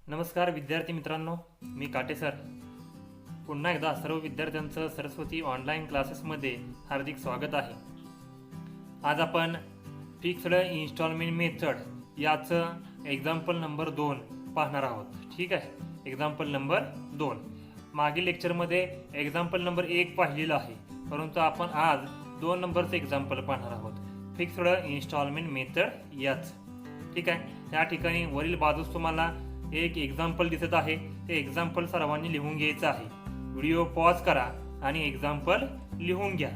नमस्कार विद्यार्थी मित्रांनो, मी काटे सर. पुन्हा एकदा सर्व विद्यार्थ्यांचं सरस्वती ऑनलाईन क्लासेसमध्ये हार्दिक स्वागत आहे. आज आपण फिक्स्ड इन्स्टॉलमेंट मेथड याचं एक्झाम्पल नंबर 2 पाहणार आहोत. ठीक आहे, एक्झाम्पल नंबर 2. मागील लेक्चरमध्ये एक्झाम्पल नंबर 1 पाहिलेलं आहे, परंतु आपण आज 2 नंबरचं एक्झाम्पल पाहणार आहोत, फिक्स्ड इन्स्टॉलमेंट मेथड याच. ठीक आहे, या ठिकाणी वरील बाजूस तुम्हाला एक एक्झाम्पल दिसत आहे. ते एक्झाम्पल सर्वांनी लिहून घ्यायचं आहे. व्हिडिओ पॉज करा आणि एक्झाम्पल लिहून घ्या.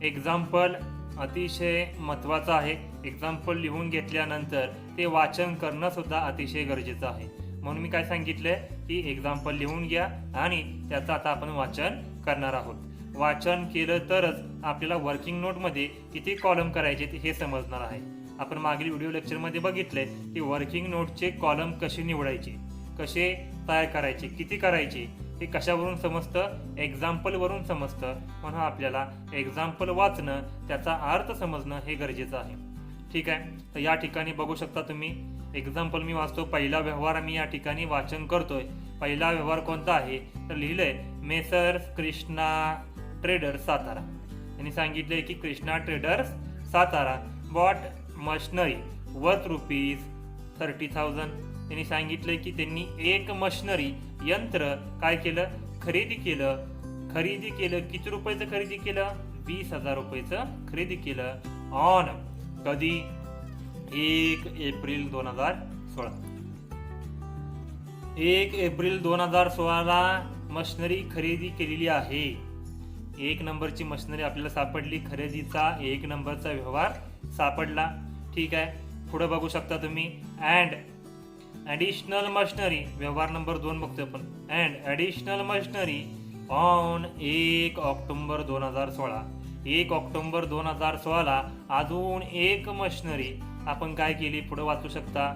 एक्झाम्पल अतिशय महत्त्वाचं आहे. एक्झाम्पल लिहून घेतल्यानंतर ते वाचन करणं सुद्धा अतिशय गरजेचं आहे. म्हणून मी काय सांगितलंय की एक्झाम्पल लिहून घ्या आणि त्याचं आता आपण वाचन करणार आहोत. वाचन केलं तरच आपल्याला वर्किंग नोटमध्ये किती कॉलम करायचे हे समजणार आहे. आपण मागील व्हिडिओ लेक्चरमध्ये बघितले की वर्किंग नोटचे कॉलम कसे निवडायचे, कसे तयार करायचे, किती करायचे हे कशावरून समजतं, एक्झाम्पलवरून समजतं. म्हणून आपल्याला एक्झाम्पल वाचणं, त्याचा अर्थ समजणं हे गरजेचं आहे. ठीक आहे, तर या ठिकाणी बघू शकता तुम्ही एक्झाम्पल मी वाचतो. पहिला व्यवहार मी या ठिकाणी वाचन करतोय. पहिला व्यवहार कोणता आहे तर लिहिलंय मेसर्स कृष्णा ट्रेडर्स सातारा. यांनी सांगितले की Krishna traders Satara bought machinery worth ₹30,000. त्यांनी सांगितलं की त्यांनी एक मशनरी यंत्र काय केलं, खरेदी केलं. किती रुपयाचं खरेदी केलं, 20,000 रुपयाचं खरेदी केलं. ऑन कधी, 1 एप्रिल 2016. 1 एप्रिल 2016 मशनरी खरेदी केलेली आहे. 1 नंबरची मशनरी आपल्याला सापडली. खरेदीचा 1 नंबरचा व्यवहार सापडला. ठीक आहे, पुढे बघू शकता तुम्ही. अँड ॲडिशनल मशनरी व्यवहार नंबर 2 बघतोय आपण. And additional machinery on 1 October 2016. 1 October 2016 अजून एक मशनरी आपण काय केली, पुढे वाचू शकता.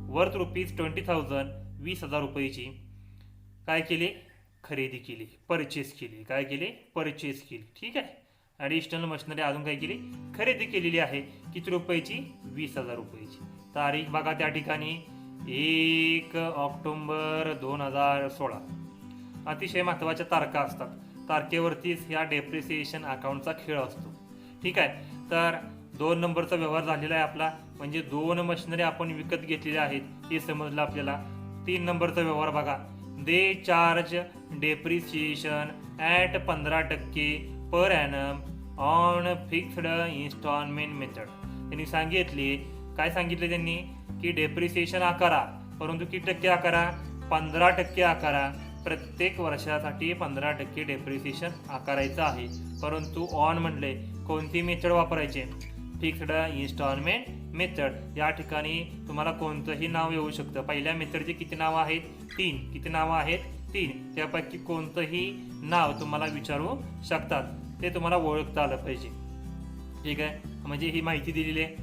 वर्थ ₹20,000 20,000 रुपयाची काय केली, खरेदी केली, परचेस केली. काय केली, परचेस केली. ठीक आहे, ॲडिशनल मशनरी अजून काय केली, खरेदी केलेली आहे. किती रुपयाची, 20,000 रुपयाची. तारीख बघा त्या ठिकाणी 1 ऑक्टोबर 2016. अतिशय महत्त्वाच्या तारखा असतात. तारखेवरतीच ह्या डेप्रिसिएशन अकाउंटचा खेळ असतो. ठीक आहे, तर 2 नंबरचा व्यवहार झालेला आहे आपला, म्हणजे 2 मशनरी आपण विकत घेतलेल्या आहेत हे समजलं आपल्याला. 3 नंबरचा व्यवहार बघा. They charge depreciation at 15% per annum on fixed instalment method. त्यांनी सांगितले, काय सांगितले त्यांनी की डेप्रिसिएशन आकारा, परंतु किती टक्के आकारा, 15% आकारा. प्रत्येक वर्षासाठी 15% डेप्रिसिएशन आकारायचं आहे. परंतु ऑन म्हणले कोणती मेथड वापरायचे, फिक्स्ड इन्स्टॉलमेंट मेथड. या ठिकाणी तुम्हाला कोणतंही नाव येऊ शकतं. पहिल्या मेथडचे किती नावं आहेत, 3. किती नावं आहेत, 3. त्यापैकी कोणतंही नाव तुम्हाला विचारू शकतात. ते तुम्हाला ओळखता आलं पाहिजे. ठीक आहे, म्हणजे ही माहिती दिलेली आहे.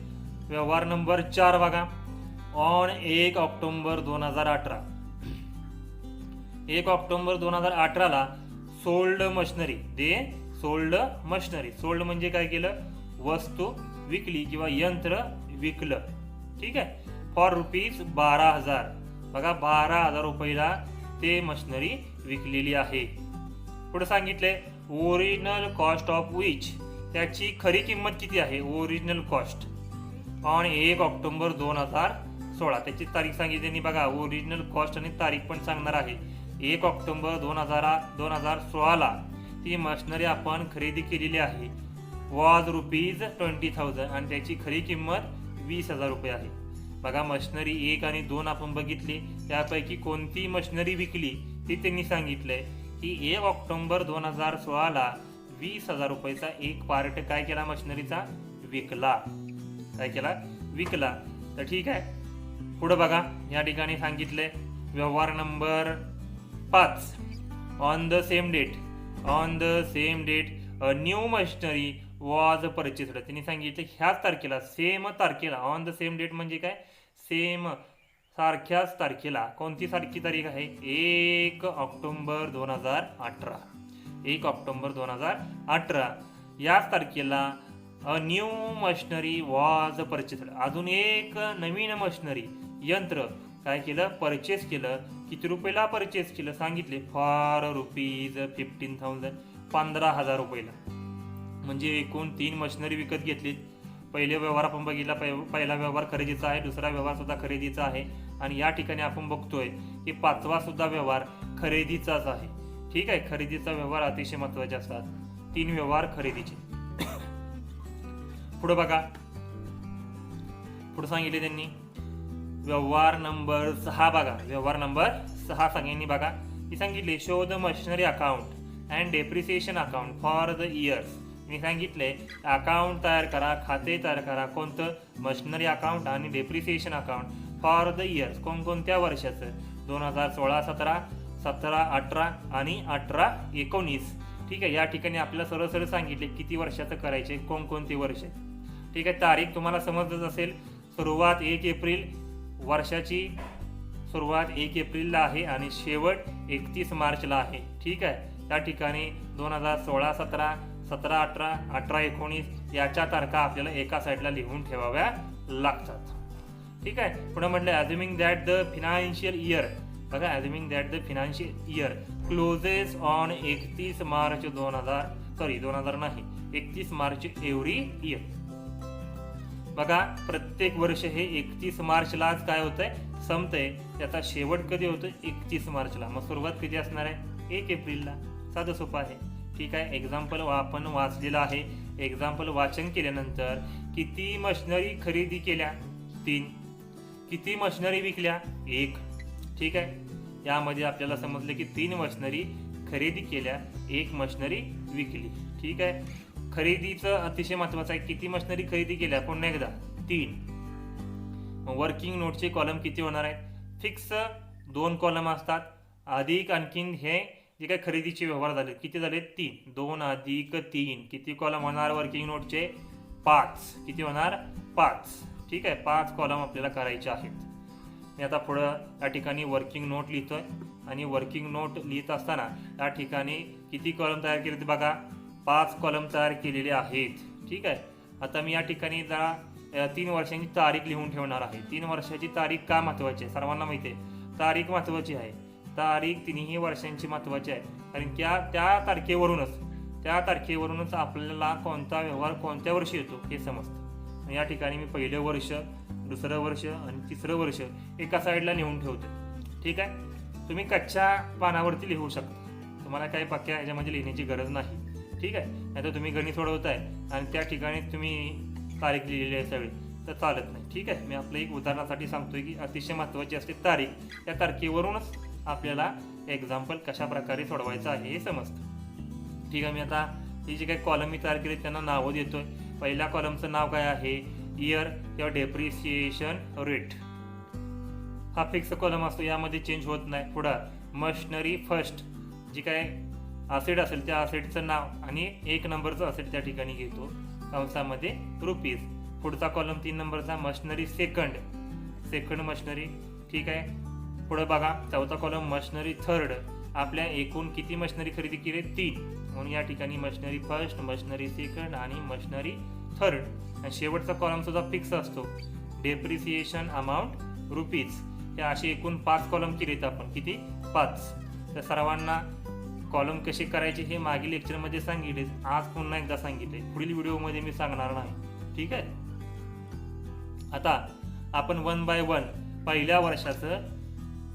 व्यवहार नंबर 4 बघा. On 1 October 2018. 1 October 2018 sold machinery. They sold machinery. Sold म्हणजे काय केलं, वस्तू विकली किंवा यंत्र विकलं. ठीक आहे, फॉर ₹12,000. बघा 12,000 रुपयाला ते मशनरी विकलेली आहे. पुढे सांगितले ओरिजिनल कॉस्ट ऑफ विच. त्याची खरी किंमत किती आहे, ओरिजिनल कॉस्ट ऑन 1 ऑक्टोबर 2016. त्याची तारीख सांगितली बघा. ओरिजिनल कॉस्ट आणि तारीख पण सांगणार आहे. 1 ऑक्टोबर 2016 ती मशनरी आपण खरेदी केलेली आहे. वॉज ₹20,000 आणि त्याची खरी किंमत 20,000 रुपये आहे. बघा मशनरी 1 आणि 2 आपण बघितली. त्यापैकी कोणती मशनरी विकली ती त्यांनी सांगितलंय की 1 ऑक्टोबर 2016 20,000 रुपयाचा एक पार्ट काय केला, मशनरीचा विकला. काय केला, विकला. तर ठीक आहे, पुढे बघा. या ठिकाणी सांगितलंय व्यवहार number 5. On the same date a new machinery was purchased. त्यांनी सांगितलं ह्याच तारखेला, सेम तारखेला. ऑन द सेम डेट म्हणजे काय, सेम सारख्याच तारखेला. कोणती सारखी तारीख आहे, 1 ऑक्टोबर 2018. 1 ऑक्टोबर 2018 याच तारखेला अ न्यू मशनरी वॉज परचेस्ड. अजून एक नवीन मशनरी यंत्र काय केलं, परचेस केलं. किती रुपयाला परचेस केलं सांगितले, फॉर ₹15,000, 15,000 रुपयाला. म्हणजे एकूण 3 मशिनरी विकत घेतलीत. पहिले व्यवहार आपण बघितला, पहिला व्यवहार खरेदीचा आहे, दुसरा व्यवहार सुद्धा खरेदीचा आहे, आणि या ठिकाणी आपण बघतोय की 5वा सुद्धा व्यवहार खरेदीचाच आहे. ठीक आहे, खरेदीचा व्यवहार अतिशय महत्वाचे असतात. 3 व्यवहार खरेदीचे. पुढे बघा, पुढे सांगितले त्यांनी व्यवहार नंबर 6. बघा व्यवहार नंबर 6 सगळ्यांनी बघा की सांगितले, show the machinery account and depreciation account for the years. मी सांगितले अकाउंट तयार करा, खाते तयार करा. कोणतं, मशिनरी अकाउंट आणि depreciation account for the years. कोणकोणत्या वर्षाचं, 2016-17, 17-18 आणि 18-19. ठीक आहे, या ठिकाणी आपल्याला सरळ सरळ सांगितले किती वर्षाचं करायचे, कोणकोणती वर्ष. ठीक आहे, तारीख तुम्हाला समजत असेल. सुरुवात 1 एप्रिल, वर्षाची सुरुवात 1 एप्रिलला आहे आणि शेवट 31 मार्चला आहे. ठीक आहे, त्या ठिकाणी 2016-17, 17-18, 18-19 याच्या तारखा आपल्याला एका साईडला लिहून ठेवाव्या लागतात. ठीक आहे, पुढे म्हटलं assuming that the financial year. बघा, assuming that the financial year closes on 31 March 2000 नाही, 31 मार्च एव्हरी इयर. बघा, प्रत्येक वर्ष हे 31 मार्चलाच काय होतंय, संपतंय. त्याचा शेवट कधी होतोय, 31 मार्चला. मग सुरुवात कधी असणार आहे, 1 एप्रिलला. साधं सोपं आहे. ठीक आहे, एक्झाम्पल आपण वाचलेलं आहे. एक्झाम्पल वाचन केल्यानंतर किती मशिनरी खरेदी केल्या, 3. किती मशिनरी विकल्या, 1. ठीक आहे, यामध्ये आपल्याला समजले की 3 मशिनरी खरेदी केल्या, 1 मशिनरी विकली. ठीक आहे, खरेदीचं अतिशय महत्वाचं आहे. किती मशिनरी खरेदी केल्या, पुन्हा एकदा 3. वर्किंग नोटचे कॉलम किती होणार आहेत, फिक्स 2 कॉलम असतात. अधिक आणखीन हे जे काही खरेदीचे व्यवहार झाले, किती झाले, 3. 2 अधिक 3 किती कॉलम होणार वर्किंग नोटचे, 5. किती होणार, 5. ठीक आहे, 5 कॉलम आपल्याला करायचे आहेत. मी आता पुढं या ठिकाणी वर्किंग नोट लिहितोय, आणि वर्किंग नोट लिहित असताना या ठिकाणी किती कॉलम तयार केले ते बघा, 5 कॉलम तयार केलेले आहेत. ठीक आहे, आता मी या ठिकाणी जरा 3 वर्षांची तारीख लिहून ठेवणार आहे. 3 वर्षाची तारीख का महत्वाची आहे, सर्वांना माहिती आहे तारीख महत्वाची आहे. तारीख 3ही वर्षांची महत्वाची आहे, कारण त्या तारखेवरूनच आपल्याला कोणता व्यवहार कोणत्या वर्षी येतो हे समजतं. या ठिकाणी मी पहिलं वर्ष, दुसरं वर्ष आणि तिसरं वर्ष एका साईडला लिहून ठेवतो. ठीक आहे, तुम्ही कच्च्या पानावरती लिहू शकता, तुम्हाला काही पक्क्या ह्याच्यामध्ये लिहिण्याची गरज नाही. ठीक आहे, नाही तर तुम्ही गणित सोडवताय आणि त्या ठिकाणी तुम्ही तारीख लिहिलेली आहे सगळी, तर चालत नाही. ठीक आहे, मी आपलं एक उदाहरणासाठी सांगतोय की अतिशय महत्त्वाची असते तारीख. त्या तारखेवरूनच आपल्याला एक्झाम्पल कशा प्रकारे सोडवायचं आहे हे समजतं. ठीक आहे, मी आता ही जे काही कॉलम मी तयार केले त्यांना नावं देतोय. पहिल्या कॉलमचं नाव काय आहे, इयर किंवा डेप्रिसिएशन रेट. हा फिक्स कॉलम असतो, यामध्ये चेंज होत नाही. पुढं मशिनरी फर्स्ट, जी काय असेट असेल त्या असेटचं नाव आणि 1 नंबरचं असेट त्या ठिकाणी घेतो, कंसामध्ये रुपीज. पुढचा कॉलम 3 नंबरचा मशिनरी सेकंड मशिनरी. ठीक आहे, पुढे बघा चौथा कॉलम मशिनरी थर्ड. आपल्या एकूण किती मशिनरी खरेदी केली, 3. म्हणून या ठिकाणी मशिनरी फर्स्ट, मशिनरी सेकंड आणि मशिनरी थर्ड. आणि शेवटचा कॉलम सुद्धा फिक्स असतो, डेप्रिसिएशन अमाऊंट रुपीज. हे असे एकूण 5 कॉलम केलेत आपण, किती, 5. तर सर्वांना कॉलम कसे करायचे हे मागील लेक्चरमध्ये सांगितले, आज पुन्हा एकदा सांगितले, पुढील व्हिडिओमध्ये मी सांगणार नाही. ठीक आहे, आता आपण 1 बाय 1 पहिल्या वर्षाचं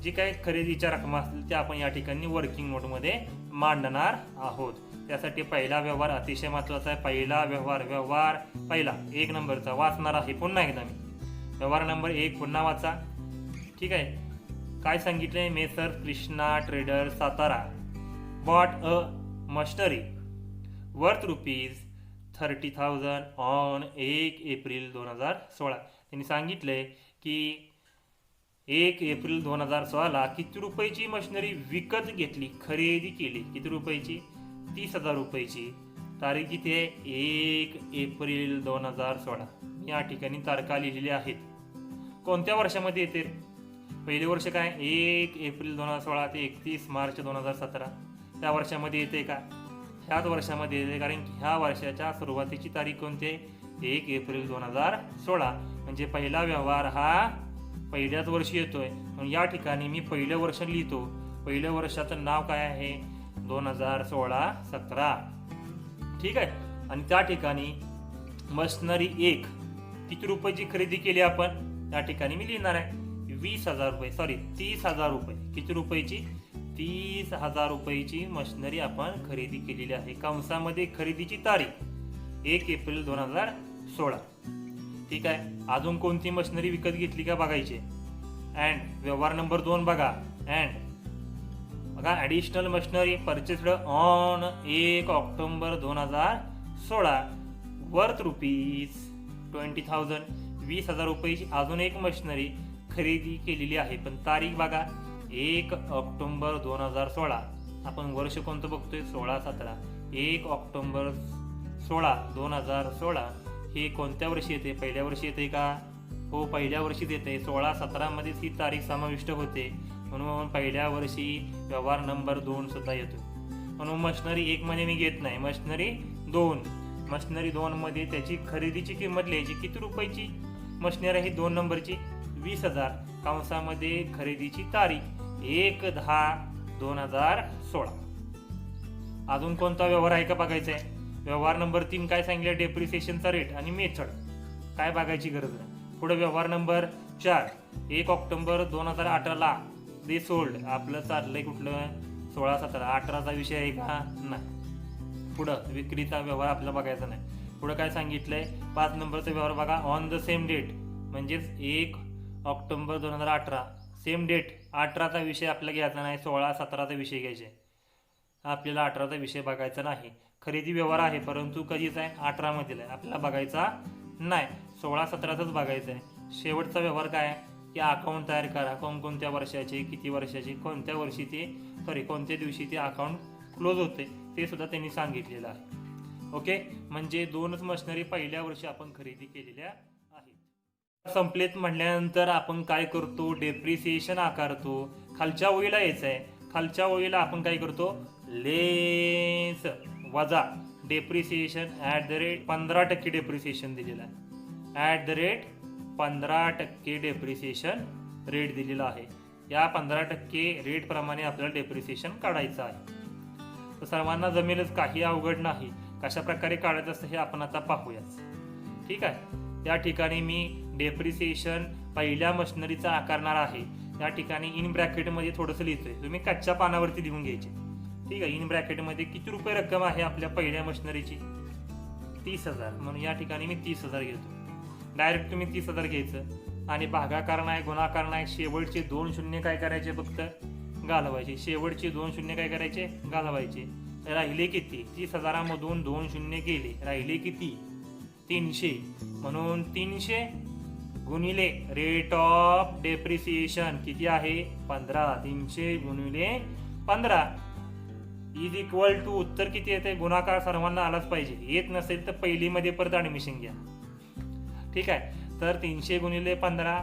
जी काही खरेदीच्या रकमा असतील त्या आपण या ठिकाणी वर्किंग नोटमध्ये मांडणार आहोत. त्यासाठी पहिला व्यवहार अतिशय महत्त्वाचा आहे. पहिला व्यवहार पहिला 1 नंबरचा वाचणार आहे पुन्हा एकदा मी. व्यवहार नंबर 1 पुन्हा वाचा. ठीक आहे, काय सांगितलंय, messrs Krishna trader Satara bought a machinery worth ₹30,000 on 1 April 2016. त्यांनी सांगितलंय की 1 एप्रिल 2016 किती रुपयाची मशिनरी विकत घेतली, खरेदी केली, किती रुपयाची, 30,000 रुपयाची. तारीख किती आहे, 1 एप्रिल 2016. या ठिकाणी तारखा लिहिलेल्या आहेत. कोणत्या वर्षामध्ये येते, पहिले वर्ष काय, 1 एप्रिल 2016 ते 31 मार्च 2017. त्या वर्षामध्ये येते का, ह्याच वर्षामध्ये येते, कारण ह्या वर्षाच्या सुरुवातीची तारीख कोणती आहे, 1 एप्रिल 2016. म्हणजे पहिला व्यवहार हा पहिल्याच वर्षी येतोय. म्हणून या ठिकाणी मी पहिलं वर्ष लिहितो. पहिल्या वर्षाचं नाव काय आहे? 2016-17. ठीक आहे. आणि त्या ठिकाणी मशनरी 1 किती रुपयाची खरेदी केली आपण? त्या ठिकाणी मी लिहिणार आहे 20,000 रुपये, सॉरी 30,000 रुपये. किती रुपयाची? 30,000 रुपयाची मशनरी आपण खरेदी केलेली आहे. कंसामध्ये खरेदीची तारीख 1 एप्रिल 2016. ठीक आहे. अजून कोणती मशनरी विकत घेतली का बघायचे. अँड व्यवहार नंबर 2 बघा. अँड बघा, additional machinery purchased on 1 October 2016 worth ₹20,000. 20,000 रुपयाची अजून एक मशनरी खरेदी केलेली आहे. पण तारीख बघा 1 ऑक्टोबर 2016. आपण वर्ष कोणतं बघतोय? 16-17. 1 ऑक्टोबर 2016 हे कोणत्या वर्षी येते? पहिल्या वर्षी येते का? हो, पहिल्या वर्षीच येते. 16-17 मध्येच ही तारीख समाविष्ट होते. म्हणून पहिल्या वर्षी व्यवहार नंबर 2 सुद्धा येतो. म्हणून मशनरी 1 मध्ये मी घेत नाही. मशनरी 2 मध्ये त्याची खरेदीची किंमत लिहायची. किती रुपयाची मशनरी आहे? 2 नंबरची 20,000. कंसामध्ये खरेदीची तारीख 1/10/2016. अजून कोणता व्यवहार आहे का बघायचा आहे. व्यवहार नंबर 3 काय सांगितलं? डेप्रिसिएशनचा रेट आणि मेथड काय बघायची गरज नाही. पुढे व्यवहार नंबर 4 1 ऑक्टोबर 2018 दे सोल्ड. आपलं चाललंय कुठलं? 16-17. 18चा विषय आहे का? नाही. पुढं विक्रीचा व्यवहार आपल्याला बघायचा नाही. पुढं काय सांगितलंय? 5 नंबरचा व्यवहार बघा. ऑन द सेम डेट म्हणजेच 1 ऑक्टोबर 2018 सेम डेट. 18चा विषय आपल्याला घ्यायचा नाही. 16-17चा विषय घ्यायचे. आपल्याला 18चा विषय बघायचा नाही. खरेदी व्यवहार आहे परंतु कधीच आहे? 18 मधील आहे. आपल्याला बघायचा नाही. 16-17चाच बघायचं आहे. शेवटचा व्यवहार काय आहे की अकाउंट तयार करा. कोणत्या वर्षाचे, किती वर्षाचे, कोणत्या वर्षी कोणत्या दिवशी ते अकाउंट क्लोज होते ते सुद्धा त्यांनी सांगितलेलं आहे. ओके. म्हणजे 2च मशनरी पहिल्या वर्षी आपण खरेदी केलेल्या आहेत. संपलेत म्हटल्यानंतर आपण काय करतो? डेप्रिसिएशन आकारतो. खालच्या ओळीला यायचं आहे. खालच्या ओळीला आपण काय करतो? लेस वजा डेप्रिसिएशन @ 15% डेप्रिसिएशन दिलेला आहे. @15% डेप्रिसिएशन रेट दिलेला आहे. या 15% रेट प्रमाणे आपल्याला डेप्रिसिएशन काढायचं आहे. तर सर्वांना जमेलच, काही अवघड नाही. कशा प्रकारे काढायचं असतं हे आपण आता पाहूयाच. ठीक आहे. त्या ठिकाणी मी डेप्रिसिएशन पहिल्या मशनरीचा आकारणार आहे. या ठिकाणी इन ब्रॅकेटमध्ये थोडंसं लिहितोय. तुम्ही कच्च्या पानावरती लिहून घ्यायचे. ठीक आहे. इन ब्रॅकेटमध्ये किती रुपये रक्कम आहे आपल्या पहिल्या मशनरीची? 30,000. म्हणून या ठिकाणी मी 30,000 घेतो. डायरेक्ट तुम्ही 30,000 घ्यायचं आणि भागाकार नाही, गुणाकार नाही. शेवटचे 2 शून्य काय करायचे? फक्त घालवायचे. शेवटचे 2 शून्य काय करायचे? घालवायचे. राहिले किती? 30,000 मधून 2 शून्य गेले. राहिले किती? 300. म्हणून 300 गुणिले रेट ऑफ डेप्रिसिएशन किती आहे? 15. 300 गुणिले 15 इज इक्वल टू उत्तर किती येते? गुणाकार सर्वांना आलाच पाहिजे. येत नसेल तर पहिलीमध्ये परत ॲडमिशन घ्या. ठीक आहे. तर 300 गुणिले 15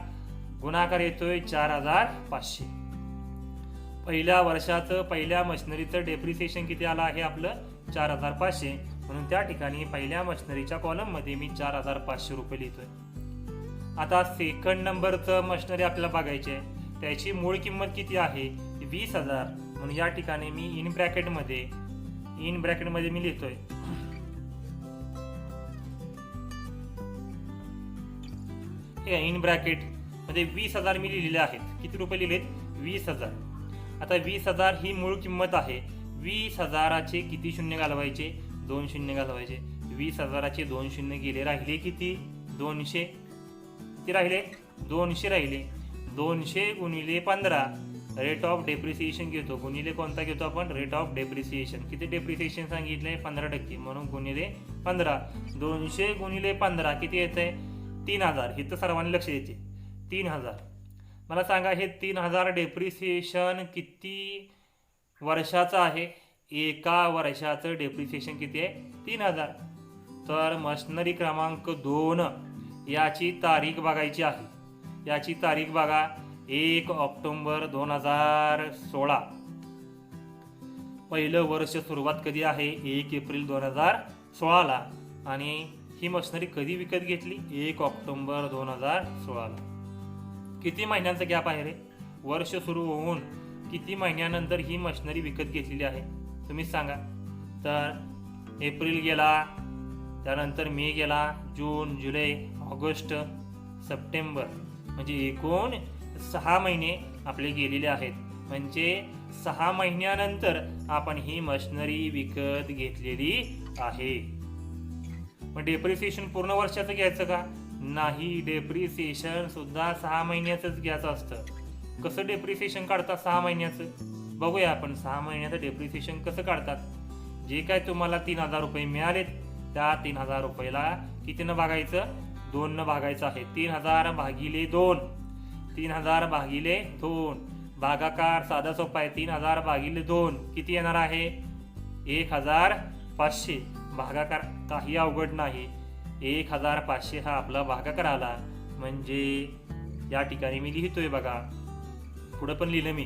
गुणाकार येतोय 4,500. पहिल्या वर्षाचं पहिल्या मशनरीचं डेप्रिसिएशन किती आलं आहे? आपलं 4,500. म्हणून त्या ठिकाणी पहिल्या मशनरीच्या कॉलममध्ये मी 4,500 रुपये लिहितोय. आता सेकंड नंबरचं मशनरी आपल्याला बघायची आहे. त्याची मूळ किंमत किती आहे? 20,000. म्हणून या ठिकाणी मी इन ब्रॅकेटमध्ये मी लिहितोय इन ब्रॅकेट मध्ये 20,000 मी लिहिलेले आहेत. किती रुपये लिहिलेत? 20,000. आता 20,000 ही मूळ किंमत आहे. 20,000चे किती शून्य घालवायचे? 2 शून्य घालवायचे. 20,000चे 2 शून्य गेले. राहिले किती? 200. किती राहिले? 200 राहिले. 200 गुणिले 15 रेट ऑफ डेप्रिसिएशन घेतो. गुणिले कोणता घेतो आपण? Rate of depreciation. किती डेप्रिसिएशन सांगितलंय? 15%. म्हणून गुणिले 15. 200 गुणिले 15 किती येतंय? 3,000. हे तर सर्वांनी लक्ष द्यायचे. 3,000. मला सांगा हे 3,000 डेप्रिसिएशन किती वर्षाचं आहे? एका वर्षाचं डेप्रिसिएशन किती आहे? 3,000. तर मशनरी क्रमांक 2 याची तारीख बघायची आहे. याची तारीख बघा 1 ऑक्टोबर 2016. पहिलं वर्ष सुरुवात कधी आहे? 1 एप्रिल 2016 आणि ही मशनरी कधी विकत घेतली? 1 ऑक्टोबर 2016. किती महिन्यांचा गॅप आहे रे? वर्ष सुरू होऊन किती महिन्यानंतर ही मशिनरी विकत घेतलेली आहे तुम्हीच सांगा. तर एप्रिल गेला, त्यानंतर मे गेला, जून, जुलै, ऑगस्ट, सप्टेंबर, म्हणजे एकूण 6 महिने आपले गेलेले आहेत. म्हणजे 6 महिन्यानंतर आपण ही मशिनरी विकत घेतलेली आहे. मग डेप्रिसिएशन पूर्ण वर्षाचं घ्यायचं का? नाही, डेप्रिसिएशन सुद्धा 6 महिन्याचंच घ्यायचं असतं. कसं डेप्रिसिएशन काढतात 6 महिन्याचं? बघूया आपण 6 महिन्याचं डेप्रिसिएशन कसं काढतात. जे काय तुम्हाला 3,000 रुपये मिळालेत त्या 3,000 रुपयाला कितीनं भागायचं? 2 भागायचं आहे. 3,000 भागिले 2, 3,000 भागिले 2, भागाकार साधा सोपा आहे. 3,000 भागिले 2 किती येणार आहे? 1,500. भागाकार काही अवघड नाही. 1,500 हा आपला भागाकार आला. म्हणजे या ठिकाणी मी लिहितोय बघा, पुढं पण लिहिलं मी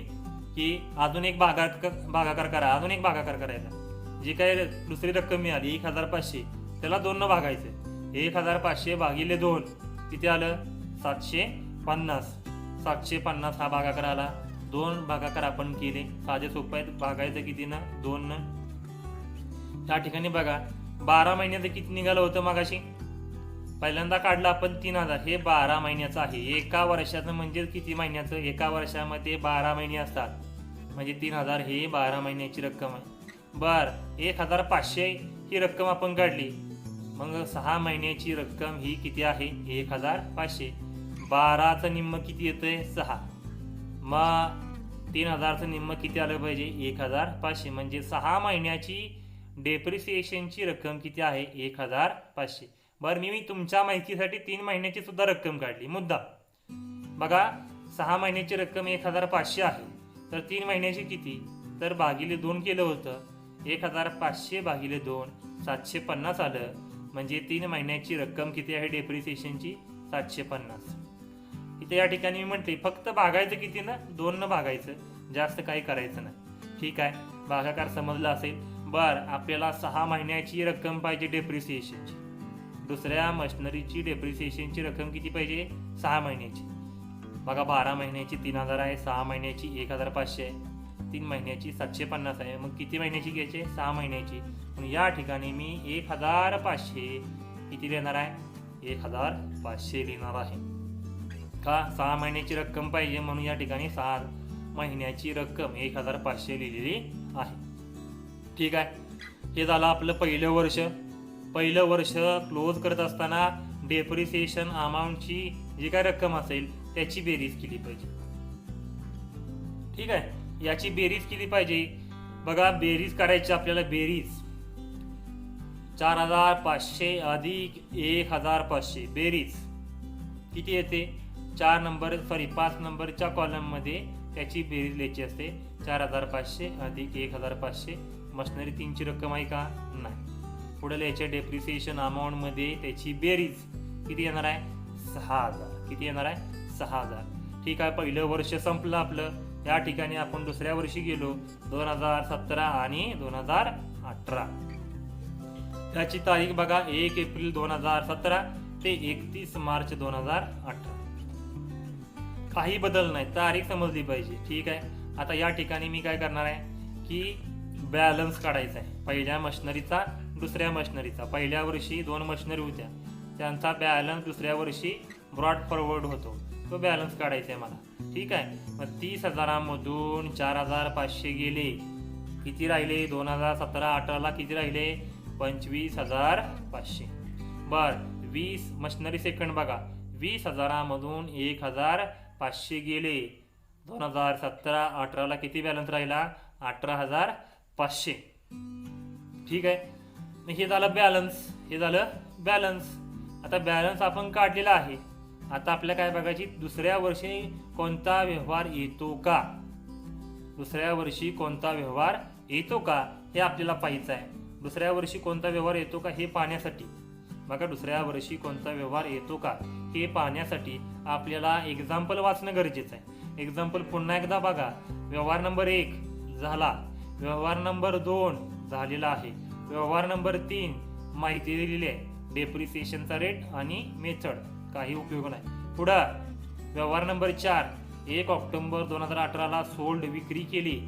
की अजून एक भागाकार करा, अजून एक भागाकार करायचा. जी काय दुसरी रक्कम मिळाली 1,500 त्याला 2 भागायचं. 1,500 भागिले 2 किती आलं? 750. 750 हा भागाकार आला. 2 भागाकार आपण केले, साधे सोपे आहेत. भागायचं किती ना? 2. या ठिकाणी बघा 12 महिन्याचं किती निघालं होतं मगाशी? पहिल्यांदा काढलं आपण 3,000. हे 12 महिन्याचं आहे. एका वर्षाचं म्हणजे किती महिन्याचं? एका वर्षामध्ये 12 महिने असतात. म्हणजे 3,000 हे 12 महिन्याची रक्कम आहे. बर, 1,500 ही रक्कम आपण काढली. मग 6 महिन्याची रक्कम ही किती आहे? 1,500. 12चं निम्म किती येतंय? 6. मग 3,000चं निम्म किती आलं पाहिजे? 1,500. म्हणजे 6 महिन्याची डेप्रिसिएशनची रक्कम किती आहे? 1,500. बरं, मी तुमच्या माहितीसाठी 3 महिन्याची सुद्धा रक्कम काढली मुद्दा. बघा 6 महिन्याची रक्कम 1,500 आहे. तर 3 महिन्याची किती? तर भागिले 2 केलं होतं. 1,500 भागिले 2 750 आलं. म्हणजे 3 महिन्याची रक्कम किती आहे डेप्रिसिएशनची? 750. इथे या ठिकाणी मी म्हटले फक्त भागायचं किती ना? 2 भागायचं, जास्त काही करायचं नाही. ठीक आहे, भागाकार समजला असेल. बर, आपल्याला 6 महिन्याची रक्कम पाहिजे डेप्रिसिएशनची. दुसऱ्या मशिनरीची डेप्रिसिएशनची रक्कम किती पाहिजे? 6 महिन्याची. बघा 12 महिन्याची 3,000 आहे, 6 महिन्याची 1,500 आहे, 3 महिन्याची 750 आहे. मग किती महिन्याची घ्यायची? 6 महिन्याची. पण या ठिकाणी मी 1,500 किती लिहिणार आहे? 1,500 लिहिणार आहे. का? 6 महिन्याची रक्कम पाहिजे म्हणून या ठिकाणी 6 महिन्याची रक्कम 1,500 लिहिलेली आहे. ठीक आहे, हे झालं आपलं पहिलं वर्ष. पहिलं वर्ष क्लोज करत असताना डेप्रिसिएशन अमाऊंटची जी काय रक्कम असेल त्याची बेरीज केली पाहिजे. ठीक आहे, याची बेरीज केली पाहिजे. बघा बेरीज करायची आपल्याला. बेरीज 4,500 अधिक 1,500 बेरीज किती येते? 5 नंबरच्या कॉलममध्ये त्याची बेरीज लिहायची असते. 4,500 अधिक 1,500. मशिनरी 3ची रक्कम आहे का? नाही. पुढे लिहायच्या डेप्रिसिएशन अमाऊंटमध्ये त्याची बेरीज किती येणार आहे? 6,000. किती येणार आहे? 6,000. ठीक आहे, पहिलं वर्ष संपलं आपलं. या ठिकाणी आपण दुसऱ्या वर्षी गेलो 2017 आणि 2018. त्याची तारीख बघा 1 एप्रिल 2017 ते 31 मार्च 2018. काही बदल नाही, तारीख समजली पाहिजे. ठीक आहे, आता या ठिकाणी मी काय करणार आहे की बॅलन्स काढायचा आहे. पहिल्या मशिनरीचा, दुसऱ्या मशिनरीचा. पहिल्या वर्षी 2 मशिनरी होत्या, त्यांचा बॅलन्स दुसऱ्या वर्षी ब्रॉड फॉरवर्ड होतो, तो बॅलन्स काढायचा आहे मला. ठीक आहे, मग 30,000 मधून 4,500 गेले, किती राहिले? 2017-18ला किती राहिले? 25,500. बर, 20 मशिनरी सेकंड बघा. 20,000 मधून 1,500 गेले. 2017-18ला किती बॅलन्स राहिला? 18,500. ठीक आहे, हे झालं बॅलन्स. हे झालं बॅलन्स. आता बॅलन्स आपण काढलेला आहे. आता आपल्याला काय बघायची? दुसऱ्या वर्षी कोणता व्यवहार येतो का? दुसऱ्या वर्षी कोणता व्यवहार येतो का हे आपल्याला पाहायचं आहे. दुसऱ्या वर्षी कोणता व्यवहार येतो का हे पाहण्यासाठी बघा, दुसऱ्या वर्षी कोणता व्यवहार येतो का हे पाहण्यासाठी आपल्याला एक्झाम्पल वाचणं गरजेचं आहे. एक्झाम्पल पुन्हा एकदा बघा. व्यवहार नंबर 1 झाला, व्यवहार नंबर 2 झालेला आहे, व्यवहार नंबर 3 माहिती दिलेली आहे, डेप्रिसिएशनचा रेट आणि मेथड, काही उपयोग नाही. पुढं व्यवहार नंबर 4 1 ऑक्टोबर 2018ला सोल्ड विक्री केली.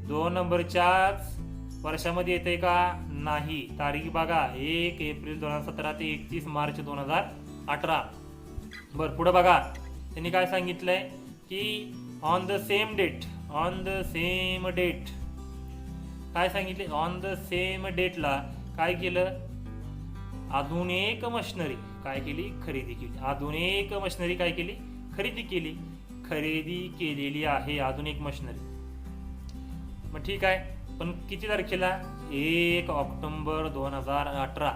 2 नंबरच्याच वर्षामध्ये येते का? नाही. तारीख बघा 1 एप्रिल 2017 ते 31 मार्च 2018. बरं पुढे बघा त्यांनी काय सांगितलंय की ऑन द सेम डेट काय सांगितले? ऑन द सेम डेटला काय केलं? अजून एक मशिनरी काय केली? खरेदी केली. अजून एक मशिनरी काय केली? खरेदी केली. खरेदी केलेली आहे अजून एक मशिनरी. मग ठीक आहे, पण किती तारखेला? 1 ऑक्टोबर 2018.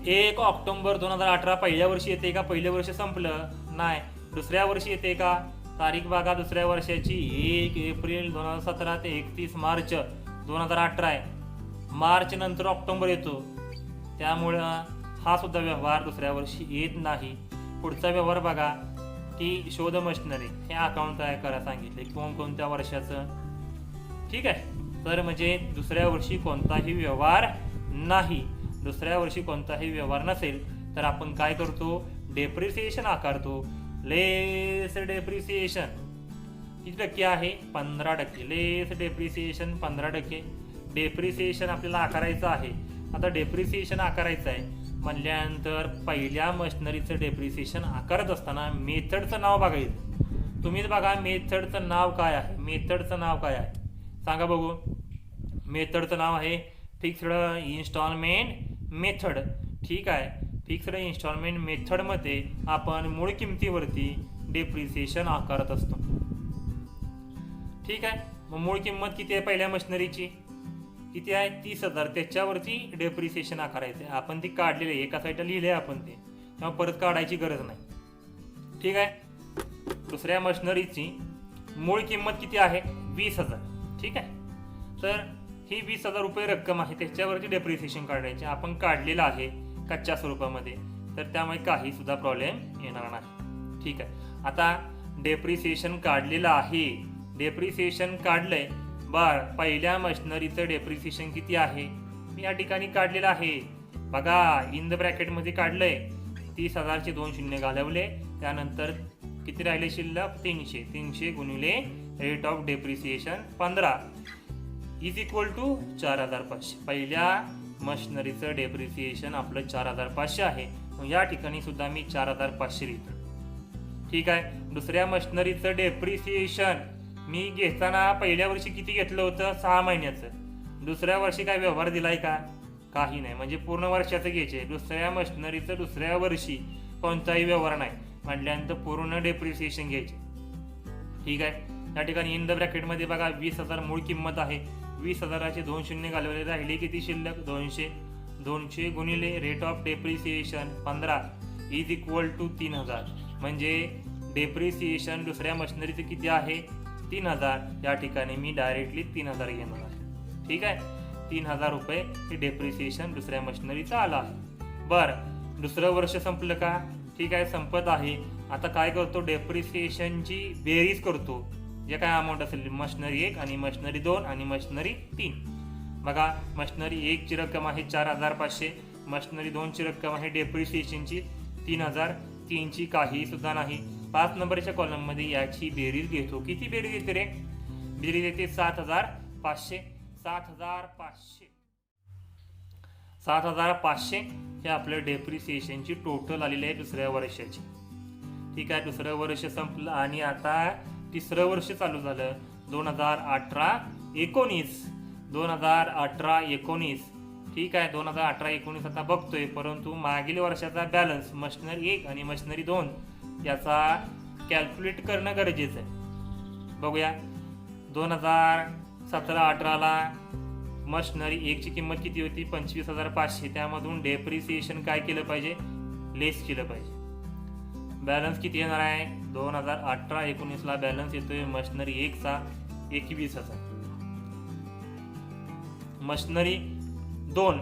1 ऑक्टोबर 2018 पहिल्या वर्षी येते का? पहिल्या वर्ष संपलं नाही. दुसऱ्या वर्षी येते का? तारीख बघा दुसऱ्या वर्षाची 1 एप्रिल 2017 ते 31 मार्च 2018 आहे. मार्च नंतर ऑक्टोबर येतो, त्यामुळं हा सुद्धा व्यवहार दुसऱ्या वर्षी येत नाही. पुढचा व्यवहार बघा की शोध मशिनरी हे अकाउंट तयार करा सांगितले कोणत्या वर्षाचं. ठीक आहे, तर म्हणजे दुसऱ्या वर्षी कोणताही व्यवहार नाही. दुसऱ्या वर्षी कोणताही व्यवहार नसेल तर आपण काय करतो? डेप्रिसिएशन आकारतो. लेस डेप्रिसिएशन किती टक्के आहे? 15%. लेस डेप्रिसिएशन 15%. डेप्रिसिएशन आपल्याला आकारायचं आहे. आता डेप्रिसिएशन आकारायचं आहे म्हणल्यानंतर पहिल्या मशिनरीचं डेप्रिसिएशन आकारत असताना मेथडचं नाव बघायचं. तुम्हीच बघा मेथडचं नाव काय आहे? मेथडचं नाव काय आहे सांगा बघू. मेथडचं नाव आहे फिक्स्ड इन्स्टॉलमेंट मेथड. ठीक आहे, फिक्स्ड इन्स्टॉलमेंट मेथडमध्ये आपण मूळ किमतीवरती डेप्रिसिएशन आकारत असतो. ठीक आहे, मग मूळ किंमत किती आहे पहिल्या मशिनरीची? किती आहे? 30,000. त्याच्यावरती डेप्रिसिएशन आकारायचं आहे. आपण ती काढलेली आहे, एका साईडला लिहिले आपण ते, तेव्हा परत काढायची गरज नाही. ठीक आहे, दुसऱ्या मशिनरीची मूळ किंमत किती आहे? 20,000. ठीक आहे, तर ही 20,000 रुपये रक्कम आहे, त्याच्यावरती डेप्रिसिएशन काढायचे. आपण काढलेलं आहे कच्च्या स्वरूपामध्ये, तर त्यामुळे काही सुद्धा प्रॉब्लेम येणार नाही. ठीक आहे, आता डेप्रिसिएशन काढलेलं आहे. डेप्रिसिएशन काढलंय. बर पहिल्या मशिनरीचं डेप्रिसिएशन किती आहे? मी या ठिकाणी काढलेलं आहे बघा, इन द ब्रॅकेटमध्ये काढलंय. 30,000चे 2 शून्य घालवले, त्यानंतर किती राहिले शिल्लक? 300. 300 गुणिले rate of depreciation 15 is equal to 4,500. पहिल्या मशिनरीचं डेप्रिसिएशन आपलं 4,500 आहे. मग या ठिकाणी सुद्धा मी 4,500 लिहितो. ठीक आहे, दुसऱ्या मशिनरीचं डेप्रिसिएशन मी घेताना पहिल्या वर्षी किती घेतलं होतं? 6 महिन्याचं. दुसऱ्या वर्षी काय व्यवहार दिलाय का? काही नाही, म्हणजे पूर्ण वर्षाचं घ्यायचे. दुसऱ्या मशिनरीचं दुसऱ्या वर्षी कोणताही व्यवहार नाही म्हटल्यानंतर पूर्ण डेप्रिसिएशन घ्यायचे. ठीक आहे, या ठिकाणी इन द ब्रॅकेटमध्ये बघा 20,000 मूळ किंमत आहे. 20,000चे 2 शून्य घालवले, राहिले किती शिल्लक? 200. 200 गुणिले rate of depreciation 15 is equal to 3,000. म्हणजे डेप्रिसिएशन दुसऱ्या मशिनरीचं किती आहे? 3,000. या ठिकाणी मी डायरेक्टली 3,000 घेणार आहे. ठीक आहे, 3,000 रुपये हे डेप्रिसिएशन दुसऱ्या मशिनरीचं आलं आहे. बरं दुसरं वर्ष संपलं का? ठीक आहे, संपत आहे. आता काय करतो? डेप्रिसिएशनची बेरीज करतो. जे काय अमाऊंट असेल मशिनरी 1 आणि मशिनरी 2 आणि मशिनरी 3. बघा मशिनरी 1 ची रक्कम आहे 4,500. मशिनरी 2 ची रक्कम आहे डेप्रिसिएशनची 3,000. 3 ची काही सुद्धा नाही. 5 नंबरच्या कॉलममध्ये याची बेरीज घेतो. किती बेरीज येते रे? बेरीज येते 7,500. 7,500 7,500 हे आपलं डेप्रिसिएशनची टोटल आलेली आहे दुसऱ्या वर्षाची. ठीक आहे, दुसरं वर्ष संपलं आणि आता तिसरं वर्ष चालू झालं. 2018-19. 2018-19. ठीक आहे, 2018-19 आता बघतोय, परंतु मागील वर्षाचा बॅलन्स मशिनरी 1 आणि मशिनरी 2 याचा कॅल्क्युलेट करणं गरजेचं आहे. बघूया 2017-18ला मशिनरी 1 ची किंमत किती होती? 25,500. त्यामधून डेप्रिसिएशन काय केलं पाहिजे? लेस केलं पाहिजे. बॅलन्स किती येणार आहे? 2018-19ला बॅलन्स येतोय मशिनरी 1 चा 21,000. मशिनरी 2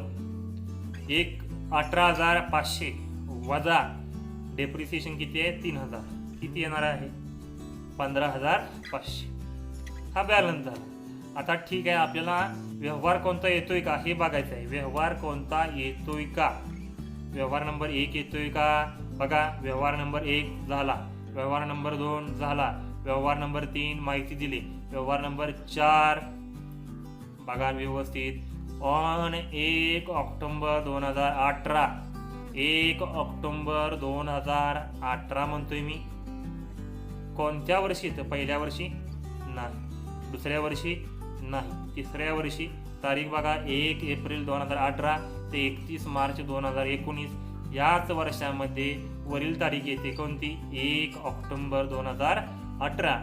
18,500 वजा डेप्रिसिएशन किती आहे? 3,000. किती येणार आहे? 15,500. हा बॅलन्स झाला. आता ठीक आहे, आपल्याला व्यवहार कोणता येतोय का हे बघायचं आहे. व्यवहार कोणता येतोय का? व्यवहार नंबर 1 येतोय का? बघा व्यवहार नंबर 1 झाला. व्यवहार नंबर 2 झाला. व्यवहार नंबर 3 माहिती दिली. व्यवहार नंबर 4 बघा व्यवस्थित, ऑन 1 ऑक्टोबर 2018, 1 ऑक्टोबर 2018 म्हणतोय मी. कोणत्या वर्षी? तर पहिल्या वर्षी नाही, दुसऱ्या वर्षी नाही, तिसऱ्या वर्षी. तारीख बघा 1 एप्रिल 2018 ते 31 मार्च 2019. याच वर्षामध्ये वरील तारीख येते कोणती? 1 ऑक्टोबर 2018.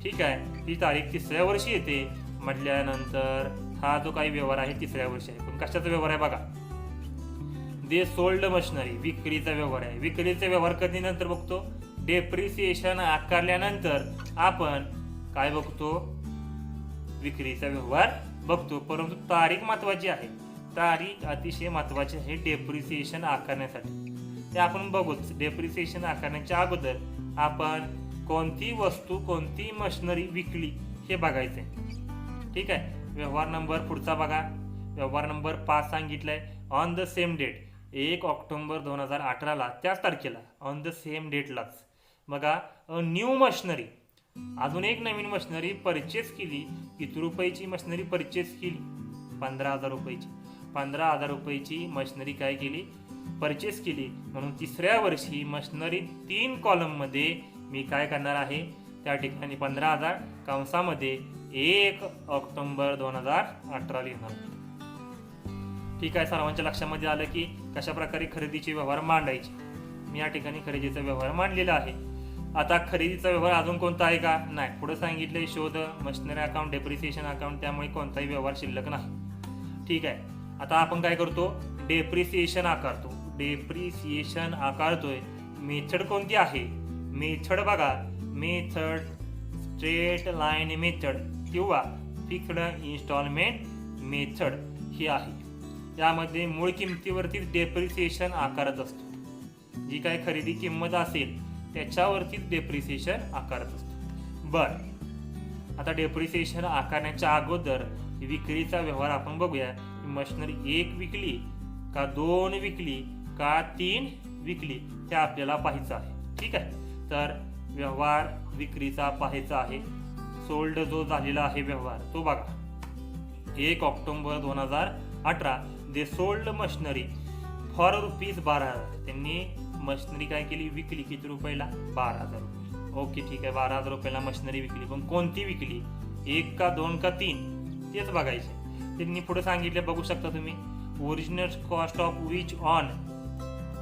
ठीक आहे, ही तारीख तिसऱ्या वर्षी येते म्हटल्यानंतर हा जो काही व्यवहार आहे तिसऱ्या वर्षी आहे. पण कशाचा व्यवहार आहे बघा? दे सोल्ड मशिनरी, विक्रीचा व्यवहार आहे. विक्रीचा व्यवहार कधी नंतर बघतो? डेप्रिसिएशन आकारल्यानंतर आपण काय बघतो? विक्रीचा व्यवहार बघतो. परंतु तारीख महत्वाची आहे, तारीख अतिशय महत्वाची आहे डेप्रिसिएशन आकारण्यासाठी. ते आपण बघूच. डेप्रिसिएशन आकारण्याच्या अगोदर आपण कोणती वस्तू कोणती मशिनरी विकली हे बघायचंय. ठीक आहे, व्यवहार नंबर पुढचा बघा. व्यवहार नंबर 5 सांगितलंय on the same date, 1 October 2018 त्याच तारखेला, ऑन द सेम डेटलाच बघा, न्यू मशिनरी, अजून एक नवीन मशिनरी परचेस केली. किती रुपयाची मशिनरी परचेस केली? 15,000 रुपयाची. 15,000 रुपयाची मशिनरी काय केली? परचेस केली. म्हणून तिसऱ्या वर्षी मशिनरी 3 कॉलममध्ये मी काय करणार आहे? त्या ठिकाणी 15,000 कंसामध्ये 1 ऑक्टोबर 2018 लिहिणार. ठीक आहे, सर्वांच्या लक्षामध्ये आलं की कशा प्रकारे खरेदीचे व्यवहार मांडायचे. मी या ठिकाणी खरेदीचा व्यवहार मांडलेला आहे. आता खरेदीचा व्यवहार अजून कोणता आहे का? नाही. पुढे सांगितले शोध मशिनरी अकाउंट, डेप्रिसिएशन अकाउंट, त्यामुळे कोणताही व्यवहार शिल्लक नाही. ठीक आहे, आता आपण काय करतो? डेप्रिसिएशन आकारतो. डेप्रिसिएशन आकारतोय. मेथड कोणती आहे? मेथड बघा, मेथड स्ट्रेट लाईन मेथड किंवा फिक्स्ड इन्स्टॉलमेंट मेथड ही आहे. यामध्ये मूळ किमतीवरती डेप्रिसिएशन आकारत असतो. जी काय खरेदी किंमत असेल त्याच्यावरतीच डेप्रिसिएशन आकारत असतो. बर, आता डेप्रिसिएशन आकारण्याच्या अगोदर विक्रीचा व्यवहार आपण बघूया. मशिनरी 1 विकली का 2 विकली का 3 विकली ते आपल्याला पाहायचं आहे. ठीक आहे, तर व्यवहार विक्रीचा पाहायचा आहे. सोल्ड जो झालेला आहे व्यवहार तो बघा. 1 October 2018 they sold machinery for ₹12,000. त्यांनी मशिनरी काय केली? विकली. किती रुपयाला? 12,000 रुपये. ओके, ठीक आहे, 12,000 रुपयाला मशिनरी विकली. पण कोणती विकली? 1 का 2 का 3 तेच बघायचे. त्यांनी पुढे सांगितले, बघू शकता तुम्ही, original cost of which on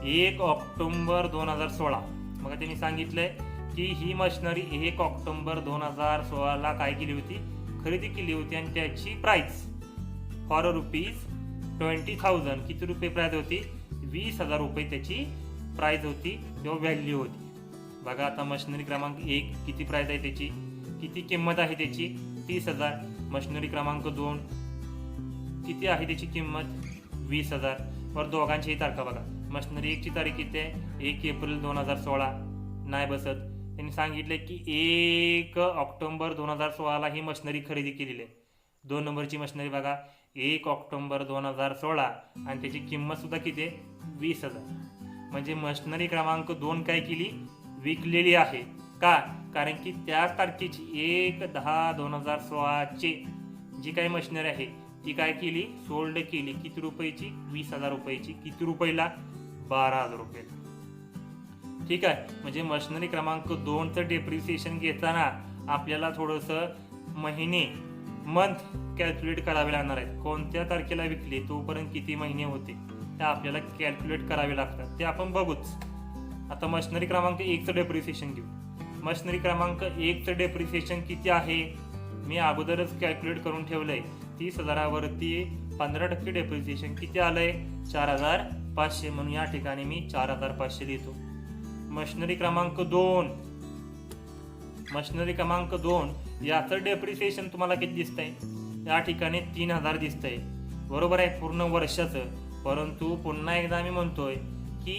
1 October 2016. मग त्यांनी सांगितलंय की ही मशिनरी 1 ऑक्टोबर 2016 काय केली होती? खरेदी केली होती. आणि त्याची प्राइस फॉर ₹20,000. किती रुपये प्राइस होती? 20,000 रुपये त्याची प्राइस होती किंवा व्हॅल्यू होती. बघा, आता मशिनरी क्रमांक 1 किती प्राइस आहे त्याची? किती किंमत आहे त्याची? 30,000. मशिनरी क्रमांक 2 किती आहे त्याची किंमत? 20,000. वर दोघांचीही तारखा बघा. मशिनरी 1 ची तारीख किती आहे? 1 एप्रिल 2016. नाही बसत. त्यांनी सांगितले की 1 ऑक्टोबर 2016 ही मशिनरी खरेदी केलेली आहे. 2 नंबरची मशिनरी बघा, 1 ऑक्टोबर 2016 आणि त्याची किंमत सुद्धा किती आहे? 20,000. म्हणजे मशिनरी क्रमांक 2 काय केली? विकलेली आहे. का? कारण की त्या तारखेची 1/10/2016 जी काही मशिनरी आहे ती काय केली? सोल्ड केली. किती रुपयाची? 20,000 रुपयाची. किती रुपयाला? 12,000 रुपयाला. ठीक आहे, म्हणजे मशिनरी क्रमांक 2चं डेप्रिसिएशन घेताना आपल्याला थोडंसं महिने मंथ कॅल्क्युलेट करावे लागणार आहेत. कोणत्या तारखेला विकली तोपर्यंत किती महिने होते ते आपल्याला कॅल्क्युलेट करावे लागतात. ते आपण बघूच. आता मशिनरी क्रमांक 1चं डेप्रिसिएशन घेऊ. मशिनरी क्रमांक 1चं डेप्रिसिएशन किती आहे? मी अगोदरच कॅल्क्युलेट करून ठेवलंय. 30,000 वरती 15% डेप्रिसिएशन किती आलंय? 4,500. म्हणून या ठिकाणी मी 4,500 लिहितो. मशिनरी क्रमांक 2, मशिनरी क्रमांक 2 याचं डेप्रिसिएशन तुम्हाला किती दिसतंय? या ठिकाणी 3,000 दिसतंय. बरोबर आहे, पूर्ण वर्षाचं. परंतु पुन्हा एकदा मी म्हणतोय की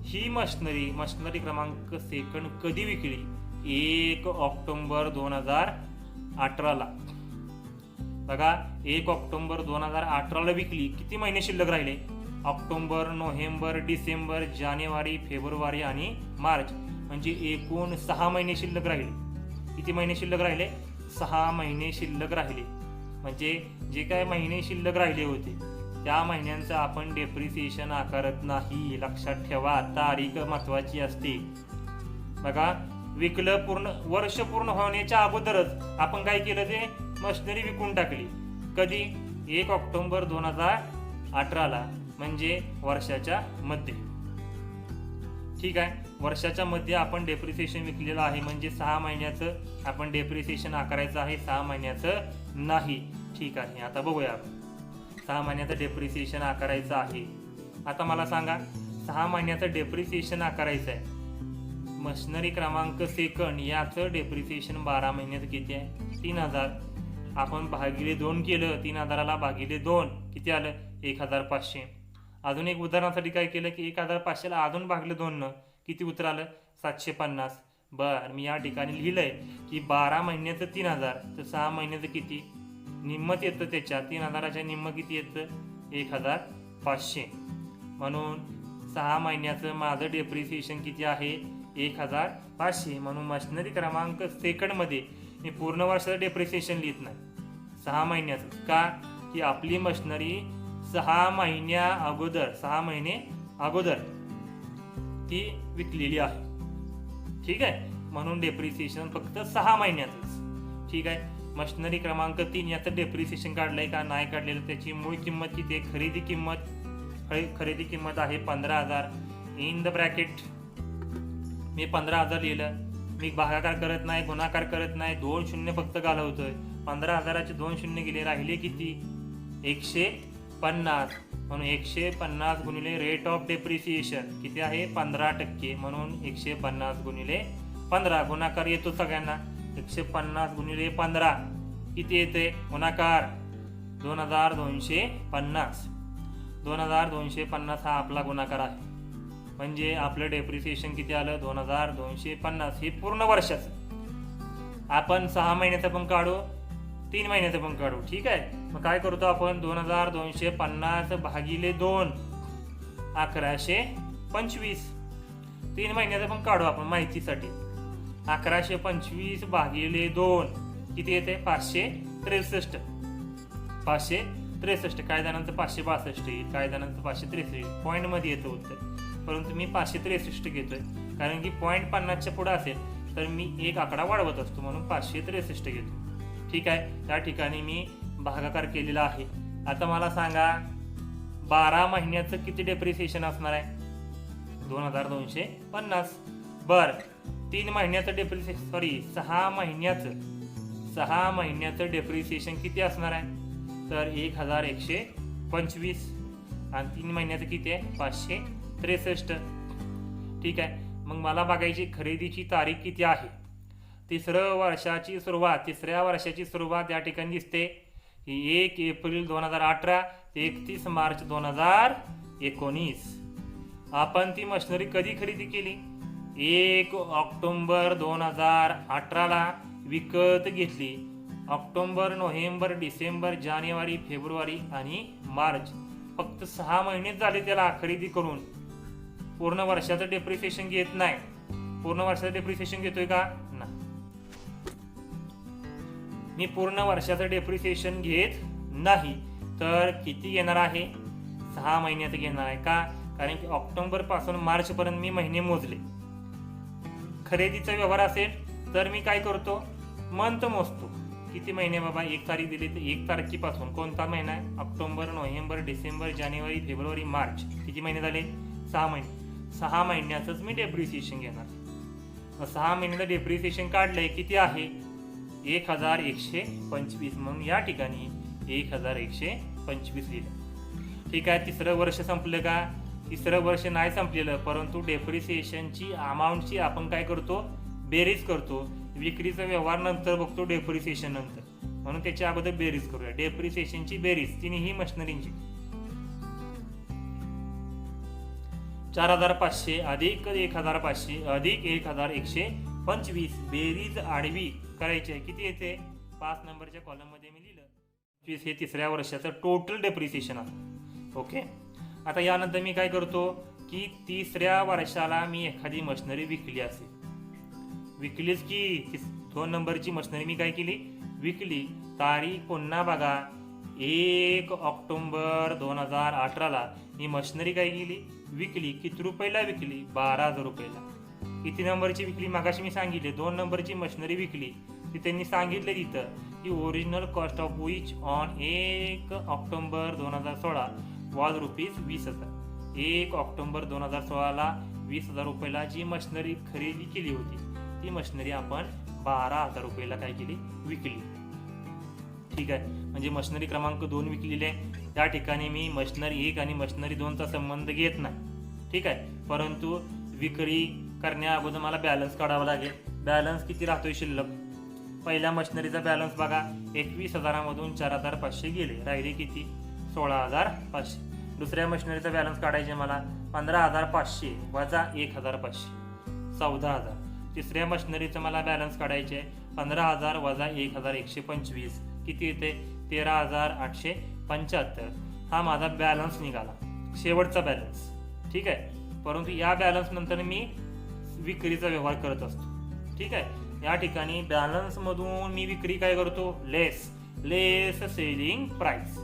ही मशिनरी क्रमांक 2 कधी विकली? 1 ऑक्टोबर 2018. बघा, 1 ऑक्टोबर 2018 विकली. किती महिने शिल्लक राहिले? ऑक्टोबर, नोव्हेंबर, डिसेंबर, जानेवारी, फेब्रुवारी आणि मार्च म्हणजे एकूण 6 महिने शिल्लक राहिले. किती महिने शिल्लक राहिले? 6 महिने शिल्लक राहिले. म्हणजे जे काय महिने शिल्लक राहिले होते त्या महिन्यांचं आपण डेप्रिसिएशन आकारत नाही. लक्षात ठेवा, तारीख महत्वाची असते. बघा, विकलं पूर्ण वर्ष पूर्ण होण्याच्या अगोदरच आपण काय केलं, ते मशिनरी विकून टाकली. कधी? 1 ऑक्टोबर 2018 म्हणजे वर्षाच्या मध्ये. ठीक आहे, वर्षाच्या मध्ये आपण डेप्रिसिएशन विकलेलं आहे. म्हणजे 6 महिन्याचं आपण डेप्रिसिएशन आकारायचं आहे, 6 महिन्याचं नाही. ठीक आहे, आता बघूया. 6 महिन्याचं डेप्रिसिएशन आकारायचं आहे. आता मला सांगा, 6 महिन्याचं डेप्रिसिएशन आकारायचं आहे. मशिनरी क्रमांक सेकंड याचं डेप्रिसिएशन 12 महिन्याचं किती आहे? 3000. आपण भागिले 2 केलं, 3000ला भागिले 2 किती आलं? 1500. अजून एक उदाहरणासाठी काय केलं की 1500ला अजून भागलं 2 किती उत्तर आलं? 750. बरं, मी या ठिकाणी लिहिलंय की 12 महिन्याचं 3000, तर 6 महिन्याचं किती? निम्मत येतं त्याच्या. 3000च्या निम्म किती येतं? 1500. म्हणून 6 महिन्याचं माझं डेप्रिसिएशन किती आहे? 1500. म्हणून मशिनरी क्रमांक सेकंडमध्ये मी पूर्ण वर्षाचं डेप्रिसिएशन लिहित नाही, 6 महिन्याचं. का? की आपली मशिनरी 6 महिने अगोदर ती विकलेली आहे. ठीक आहे, म्हणून डेप्रिसिएशन फक्त 6 महिन्याचंच. ठीक आहे, मशिनरी क्रमांक 3 याचं डेप्रिसिएशन काढलंय का? नाही काढलेलं. त्याची मूळ किंमत किती आहे? खरेदी किंमत आहे 15,000. इन द ब्रॅकेट मी 15,000 लिहिलं. मी भागाकार करत नाही, गुणाकार करत नाही, 2 शून्य फक्त घालवतोय. 15,000चे 2 शून्य गेले, राहिले किती? 150. म्हणून 150 गुणिले रेट ऑफ डेप्रिसिएशन किती आहे? 15%. म्हणून 150 गुणिले 15. गुणाकार येतो सगळ्यांना. 150 गुणिले 15 किती येते? गुणाकार 2250. 2250 हा आपला गुणाकार आहे. म्हणजे आपलं डेप्रिसिएशन किती आलं? 2250. हे पूर्ण वर्षाचं. आपण 6 महिन्याचं पण काढू, 3 महिन्याचं पण काढू. ठीक आहे, मग काय करतो आपण? 2250 भागिले 2 1125. 3 महिन्याचं पण काढू आपण माहितीसाठी. 1125 भागिले 2 किती येते? 563. 563. काही जणांचं 562 येईल, काही जणांचं 563 येईल. पॉईंटमध्ये येतं उत्तर, परंतु मी 563 घेतोय. कारण की पॉईंट 50च्या पुढे असेल तर मी एक आकडा वाढवत असतो, म्हणून 563 घेतो. ठीक आहे, त्या ठिकाणी मी भागाकार केलेला आहे. आता मला सांगा, 12 महिन्याचं किती डेप्रिसिएशन असणार आहे? 2250. बरं, 3 महिन्याचं डेप्रिसिएशन 6 महिन्याचं डेप्रिसिएशन किती असणार आहे? तर 1125. आणि 3 महिन्याचं किती आहे? 563. ठीक आहे, मग मला बघायची खरेदीची तारीख किती आहे. तिसऱ्या वर्षाची सुरुवात या ठिकाणी दिसते ही 1 एप्रिल 2018 ते 31 मार्च 2019. आपण ती मशिनरी कधी खरेदी केली? 1 ऑक्टोबर 2018ला विकत घेतली. ऑक्टोबर, नोव्हेंबर, डिसेंबर, जानेवारी, फेब्रुवारी आणि मार्च, फक्त 6 महिनेच झाले त्याला खरेदी करून. पूर्ण वर्षाचं डेप्रिसिएशन घेत नाही. पूर्ण वर्षाचं डेप्रिसिएशन घेतोय का? नाही. मी पूर्ण वर्षाचं डेप्रिसिएशन घेत नाही. तर किती घेणार आहे? 6 महिन्याचं घेणार आहे. का? कारण की ऑक्टोबर पासून मार्च पर्यंत मी महिने मोजले. खरेदीचा व्यवहार असेल तर मी काय करतो? मंथ मोजतो. किती महिने बाबा? 1 तारीख दिली तर 1 तारखेपासून कोणता महिना आहे? ऑक्टोबर, नोव्हेंबर, डिसेंबर, जानेवारी, फेब्रुवारी, मार्च. किती महिने झाले? 6 महिने. 6 महिन्याचंच मी डेप्रिसिएशन घेणार. 6 महिन्याचं डेप्रिसिएशन काढलंय, किती आहे? 1125. म्हणून या ठिकाणी 1125 लिहिलं. ठीक आहे, तिसरं वर्ष संपलं का? तिसरं वर्ष नाही संपलेलं, परंतु डेप्रिसिएशनची अमाऊंटची आपण काय करतो? बेरीज करतो. विक्रीचा व्यवहार नंतर बघतो, डेप्रिसिएशन नंतर. म्हणून त्याच्या अगोदर बेरीज करूया. डेप्रिसिएशनची बेरीज तिन्ही मशिनरींची 4500 अधिक 1500 अधिक 1125 बेरीज आडवी करायची आहे. किती येते? 5 नंबरच्या कॉलम मध्ये मी लिहिलं. 25 हे तिसऱ्या वर्षाचं टोटल डेप्रिसिएशन आहे. ओके, आता यानंतर मी काय करतो की तिसऱ्या वर्षाला मी एखादी मशिनरी विकली असेल विकलीच की 2 नंबरची मशिनरी मी काय केली, विकली. तारीख पुन्हा बघा, 1 ऑक्टोबर 2018ला ही मशिनरी काय केली, विकली. किती रुपयाला विकली, 12,000 रुपयाला. किती नंबरची विकली, मागाशी मी सांगितले 2 नंबरची मशिनरी विकली. ती त्यांनी सांगितले तिथं की original cost of which on 1 October 2016 was ₹20,000. 1 October 2016ला 20,000 रुपयाला जी मशिनरी खरेदी केली होती ती मशिनरी आपण 12,000 रुपयाला काय केली, विकली. ठीक आहे, म्हणजे मशिनरी क्रमांक 2 विकलेली आहे. त्या ठिकाणी मी मशिनरी 1 आणि मशिनरी 2चा संबंध घेत नाही. ठीक आहे, परंतु विक्री करण्या अगोदर मला बॅलन्स काढावा लागेल. बॅलन्स किती राहतोय शिल्लक, पहिल्या मशिनरीचा बॅलन्स बघा, 21,000मधून 4,500 गेले, राहिले किती, 16,500. दुसऱ्या मशिनरीचा बॅलन्स काढायचे मला, 15,500 वजा 1,500, 14,000. तिसऱ्या मशिनरीचं मला बॅलन्स काढायचे, 15,000 वजा 1,125, किती येते, 13,875. हा माझा बॅलन्स निघाला, शेवटचा बॅलन्स. ठीक आहे, परंतु या बॅलन्स नंतर मी विक्रीचा व्यवहार करत असतो. ठीक आहे, या ठिकाणी बॅलन्स मधून मी विक्री काय करतो, लेस सेलिंग प्राइस.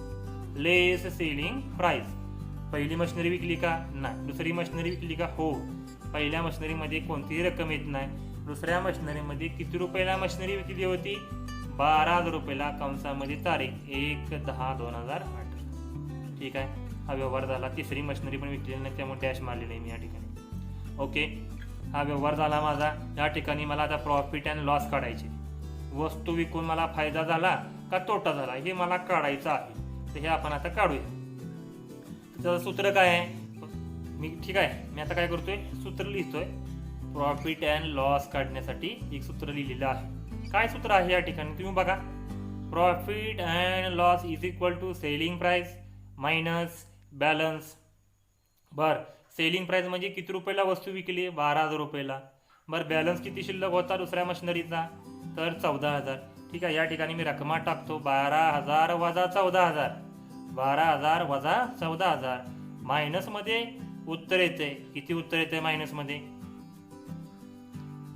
लेस सेलिंग प्राइस. पहिली मशिनरी विकली का, नाही. दुसरी मशिनरी विकली का, हो. पहिल्या मशिनरीमध्ये कोणतीही रक्कम येत नाही. दुसऱ्या मशिनरीमध्ये किती रुपयाला मशिनरी विकली होती, 12,000 रुपयाला, कंसामध्ये तारीख 1/10/2018. ठीक आहे, हा व्यवहार झाला. तिसरी मशिनरी पण विकलेली नाही, त्यामुळे डॅश मारलेली आहे मी या ठिकाणी. ओके, हा व्यवहार झाला माझा. या ठिकाणी मला आता प्रॉफिट अँड लॉस काढायचे. वस्तू विकून मला फायदा झाला का तोटा झाला हे मला काढायचं आहे. तर हे आपण आता काढूया. त्याचं सूत्र काय आहे, ठीक आहे, मी आता काय करतोय, सूत्र लिहितोय. प्रॉफिट अँड लॉस काढण्यासाठी एक सूत्र लिहिलेलं आहे. काय सूत्र आहे या ठिकाणी तुम्ही बघा, profit and loss is equal to selling price minus balance. बरं, सेलिंग प्राइस म्हणजे किती रुपयाला वस्तू विकली, 12,000 रुपयाला. बरं, बॅलन्स किती शिल्लक होता दुसऱ्या मशिनरीचा, तर 14,000. ठीक आहे, या ठिकाणी मी रकमा टाकतो, 12,000 वजा 14,000, 12,000 वजा 14,000. मायनसमध्ये उत्तर येते, किती उत्तर येते मायनसमध्ये,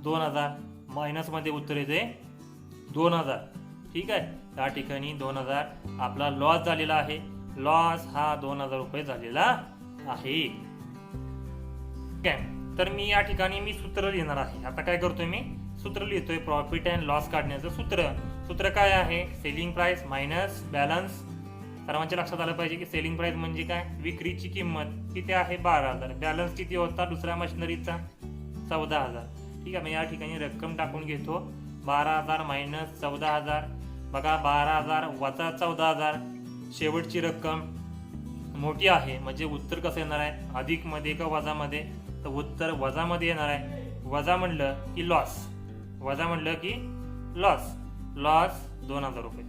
2,000. मायनसमध्ये उत्तर येते 2,000. ठीक आहे, त्या ठिकाणी 2,000 आपला लॉस झालेला आहे. लॉस हा 2,000 रुपये झालेला आहे. ठीक आहे, तर मी या ठिकाणी मी सूत्र लिहिणार आहे. आता काय करतोय, मी सूत्र लिहितोय प्रॉफिट अँड लॉस काढण्याचं सूत्र काय आहे, सेलिंग प्राइस मायनस बॅलन्स. सर्वांच्या लक्षात आलं पाहिजे की सेलिंग प्राइस म्हणजे काय, विक्रीची किंमत किती आहे, 12,000. बॅलन्स किती होता दुसऱ्या मशिनरीचा, 14,000. ठीक आहे, मी या ठिकाणी रक्कम टाकून घेतो, 12,000 मायनस 14,000. बघा, 12,000 वजा 14,000, शेवटची रक्कम मोठी आहे, म्हणजे उत्तर कसं येणार आहे, अधिक मध्ये का वजामध्ये, तर उत्तर वजामध्ये येणार आहे. वजा म्हणलं की लॉस, वजा म्हणलं की लॉस. लॉस 2,000 रुपये.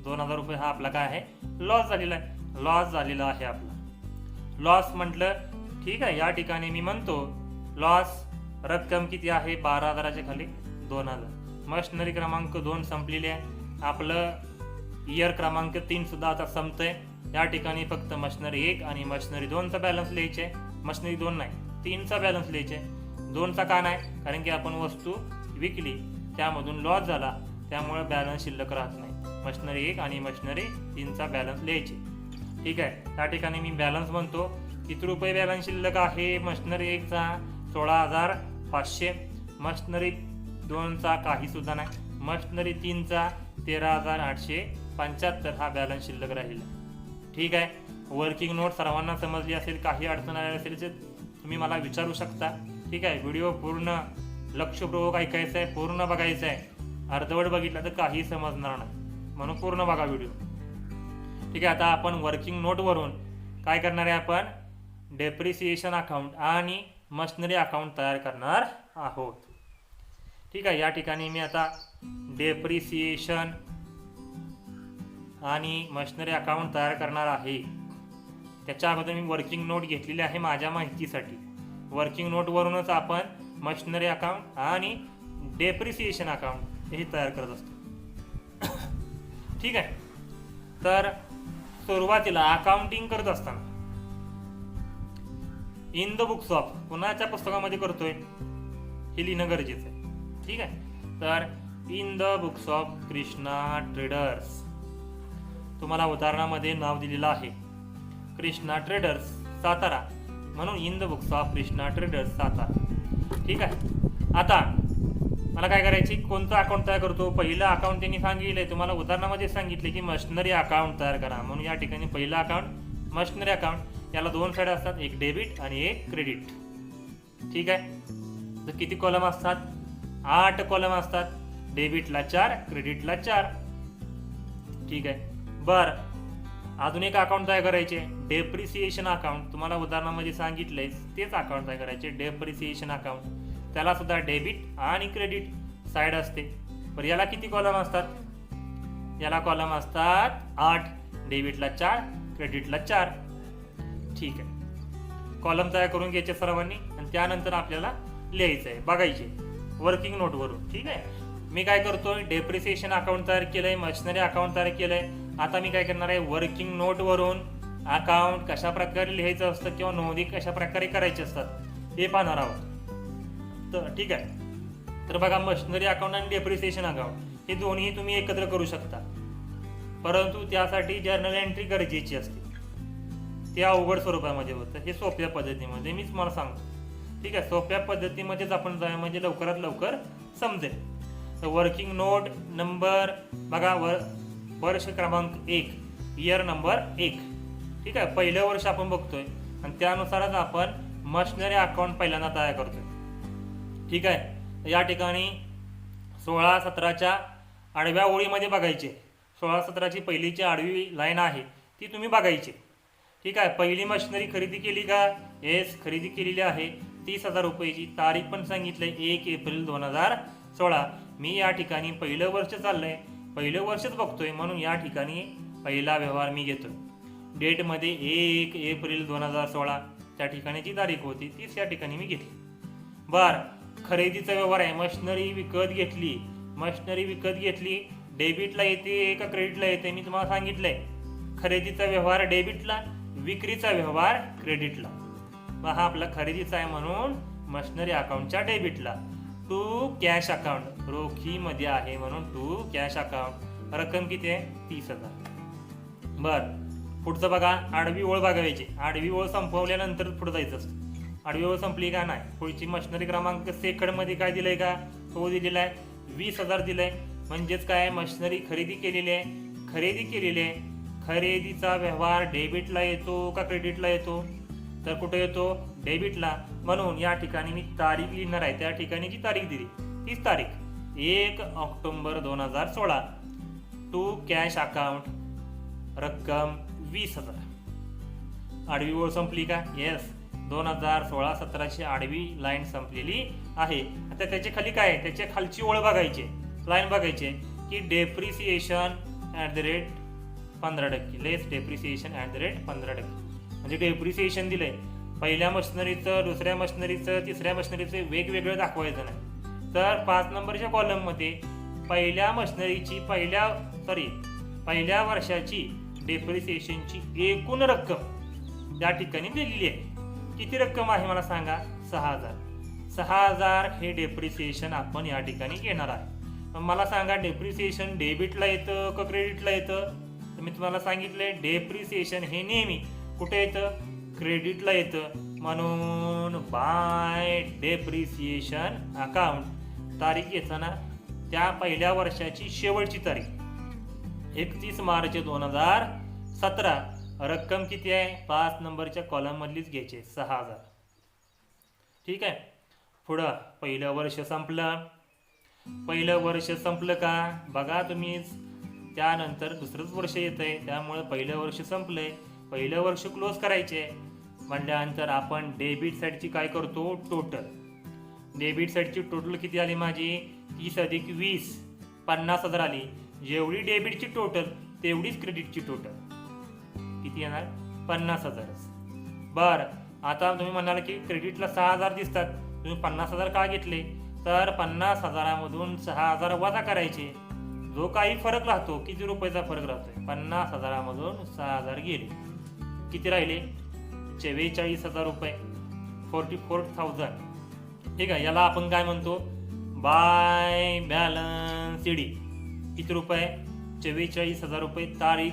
2,000 रुपये हा आपला काय आहे, लॉस झालेला आहे. लॉस झालेला आहे आपला. लॉस म्हटलं, ठीक आहे, या ठिकाणी मी म्हणतो लॉस रक्कम किती आहे, 12,000च्या खाली 2,000. मशिनरी क्रमांक 2 संपलेली आहे. आपलं इयर क्रमांक 3 सुद्धा आता संपतंय. या ठिकाणी फक्त मशिनरी 1 आणि मशिनरी 2चा बॅलन्स लिहायचे. मशिनरी 2 नाही, 3चा बॅलन्स लिहायचे. 2चा का नाही, कारण की आपण वस्तू विकली, त्यामधून लॉस झाला, त्यामुळे बॅलन्स शिल्लक राहत नाही. मशिनरी 1 आणि मशिनरी 3चा बॅलन्स लिहायचे. ठीक आहे, त्या ठिकाणी मी बॅलन्स म्हणतो, किती रुपये बॅलन्स शिल्लक आहे, मशिनरी 1चा 16,500, मशिनरी 2चा काही सुद्धा नाही, मशिनरी 3चा 13,875 हा बॅलन्स शिल्लक राहिला. ठीक आहे, वर्किंग नोट सर्वांना समजली असेल, काही अडचण आली असेल तर तुम्ही मला विचारू शकता. ठीक आहे, व्हिडिओ पूर्ण लक्षपूर्वक ऐकायचं आहे, पूर्ण बघायचं आहे. अर्धवट बघितलं तर काही समजणार नाही, म्हणून पूर्ण बघा व्हिडिओ. ठीक आहे, आता आपण वर्किंग नोटवरून काय करणार आहे, आपण डेप्रिसिएशन अकाउंट आणि मशिनरी अकाउंट तयार करणार आहोत. ठीक आहे, या ठिकाणी मी आता डेप्रिसिएशन आणि मशिनरी अकाउंट तयार करणार आहे. त्याच्या अगोदर मी वर्किंग नोट घेतलेली आहे माझ्या माहितीसाठी. वर्किंग नोटवरूनच आपण मशिनरी अकाउंट आणि डेप्रिसिएशन अकाउंट हे तयार करत असतो. ठीक आहे, तर सुरुवातीला अकाउंटिंग करत असताना इन द बुक्स ऑफ, कुणाच्या पुस्तकामध्ये करतोय हे लिहिणं गरजेचं आहे. ठीक आहे. तर in the books of Krishna traders, तुम्हाला उदाहरणामध्ये नाव दिलेलं आहे कृष्णा ट्रेडर्स सातारा, म्हणून in the books of Krishna traders Satara. ठीक आहे. आता मला काय करायची, कोणतं अकाउंट तयार करतो, पहिलं अकाउंट त्यांनी सांगितलंय तुम्हाला उदाहरणामध्ये सांगितले की मशिनरी अकाउंट तयार करा, म्हणून या ठिकाणी पहिलं अकाउंट मशिनरी अकाउंट. याला दोन साईड असतात, एक डेबिट आणि एक क्रेडिट. ठीक आहे. तर किती कॉलम असतात, 8 कॉलम असतात. डेबिटला 4, क्रेडिटला 4. ठीक आहे. बर, अजून एक अकाउंट तयार करायचे, डेप्रिसिएशन अकाउंट. तुम्हाला उदाहरणामध्ये सांगितलंय तेच अकाउंट तयार करायचे, डेप्रिसिएशन अकाउंट. त्याला सुद्धा डेबिट आणि क्रेडिट साईड असते. पण याला किती कॉलम असतात, याला कॉलम असतात 8. डेबिटला 4, क्रेडिटला 4. ठीक आहे. कॉलम तयार करून घ्यायचे सर्वांनी आणि त्यानंतर आपल्याला लिहायचं आहे, बघायचे वर्किंग नोटवरून. ठीक आहे. मी काय करतोय, डेप्रिसिएशन अकाउंट तयार केलंय, मशिनरी अकाउंट तयार केलंय. आता मी काय करणार आहे, वर्किंग नोटवरून अकाउंट कशा प्रकारे लिहायचं असतं किंवा नोंदी कशा प्रकारे करायचे असतात हे पाहणार आहोत. तर ठीक आहे. तर बघा, मशिनरी अकाउंट आणि डेप्रिसिएशन अकाउंट हे दोन्ही तुम्ही एकत्र करू शकता, परंतु त्यासाठी जर्नल एंट्री गरजेची असते. ते अवघड स्वरूपामध्ये होतं, हे सोप्या पद्धतीमध्ये मी तुम्हाला सांगतो. ठीक आहे. सोप्या पद्धतीमध्येच आपण जाऊया म्हणजे लवकरात लवकर समजेल. तर वर्किंग नोट नंबर बघा, वर्ष क्रमांक 1, इयर नंबर 1. ठीक आहे. पहिलं वर्ष आपण बघतोय आणि त्यानुसारच आपण मशिनरी अकाउंट पहिल्यांदा तयार करतोय. ठीक आहे. या ठिकाणी 16-17च्या आडव्या ओळीमध्ये बघायचे, 16-17ची पहिलीची आडवी लाईन आहे ती तुम्ही बघायची. ठीक आहे. पहिली मशिनरी खरेदी केली का, येस खरेदी केलेली आहे, 30,000 रुपयाची. तारीख पण सांगितलंय 1 एप्रिल 2016. मी या ठिकाणी पहिलं वर्ष चाललंय, पहिलं वर्षच बघतोय, म्हणून या ठिकाणी पहिला व्यवहार मी घेतोय. डेटमध्ये 1 एप्रिल 2016 त्या ठिकाणीची तारीख होती, तीच या ठिकाणी मी घेतली. बर, खरेदीचा व्यवहार आहे, मशिनरी विकत घेतली. मशिनरी विकत घेतली, डेबिटला येते का क्रेडिटला येते, मी तुम्हाला सांगितलंय. खरेदीचा व्यवहार डेबिटला, विक्रीचा व्यवहार क्रेडिटला. हा आपला खरेदीचा आहे म्हणून मशिनरी अकाउंटच्या डेबिटला. टू कॅश अकाउंट, रोखीमध्ये आहे म्हणून टू कॅश अकाउंट. रक्कम किती आहे, 30,000. बर, पुढचं बघा, आडवी ओळ बघायची. आडवी ओळ संपवल्यानंतर पुढे जायचं असतं. आडवी ओळ संपली का नाही, पुढची मशिनरी क्रमांक सेकंडमध्ये काय दिलंय का, तो दिलेला आहे 20,000 दिलंय. म्हणजेच काय, मशिनरी खरेदी केलेली आहे, खरेदी केलेली आहे. खरेदीचा व्यवहार डेबिटला येतो का क्रेडिटला येतो, तर कुठे येतो, डेबिटला. म्हणून या ठिकाणी मी तारीख लिहिणार आहे, त्या ठिकाणी जी तारीख दिली तीच तारीख 1 ऑक्टोबर 2016. टू कॅश अकाउंट, रक्कम 20,000. आडवी ओळ संपली का, येस 2016-17ची आडवी लाईन संपलेली आहे. आता त्याच्या खाली काय आहे, त्याच्या खालची ओळ बघायची, लाईन बघायची की डेप्रिसिएशन @ 15%, लेस डेप्रिसिएशन @ 15%. म्हणजे डेप्रिसिएशन दिलंय, पहिल्या मशिनरीचं, दुसऱ्या मशिनरीचं, तिसऱ्या मशिनरीचं वेगवेगळं दाखवायचं नाही. तर 5 नंबरच्या कॉलममध्ये पहिल्या मशिनरीची पहिल्या वर्षाची डेप्रिसिएशनची एकूण रक्कम त्या ठिकाणी दिलेली आहे. किती रक्कम आहे मला सांगा, 6,000. 6,000 हे डेप्रिसिएशन आपण या ठिकाणी घेणार आहे. मला सांगा, डेप्रिसिएशन डेबिटला येतं का क्रेडिटला येतं, तर मी तुम्हाला सांगितलंय डेप्रिसिएशन हे नेहमी कुठे येतं, क्रेडिटला येतं. म्हणून बाय डेप्रिसिएशन अकाउंट तारीख येताना त्या पहिल्या वर्षाची शेवटची तारीख 31 मार्च 2017. रक्कम किती आहे, 5 नंबरच्या कॉलम मधलीच घ्यायची, 6,000. ठीक आहे. पुढं पहिलं वर्ष संपलं. पहिलं वर्ष संपलं का बघा तुम्हीच, त्यानंतर दुसरंच वर्ष येतंय, त्यामुळे पहिलं वर्ष संपलंय. पहिलं वर्ष क्लोज करायचे म्हटल्यानंतर आपण डेबिट साईडची काय करतो, टोटल. डेबिट साईडची टोटल किती आली माझी, 30 + 20 50,000 आली. जेवढी डेबिटची टोटल तेवढीच क्रेडिटची टोटल किती येणार, 50,000. बर, आता तुम्ही म्हणाल की क्रेडिटला 6,000 दिसतात, तुम्ही 50,000 का घेतले, तर 50,000मधून 6,000 वजा करायचे. जो काही फरक राहतो, किती रुपयाचा फरक राहतोय, 50,000मधून 6,000 गेले, किती राहिले, 44,000 रुपये, 44,000. ठीक आहे. याला आपण काय म्हणतो, बाय बॅलन्स डी किती रुपये? 44,000 रुपये. तारीख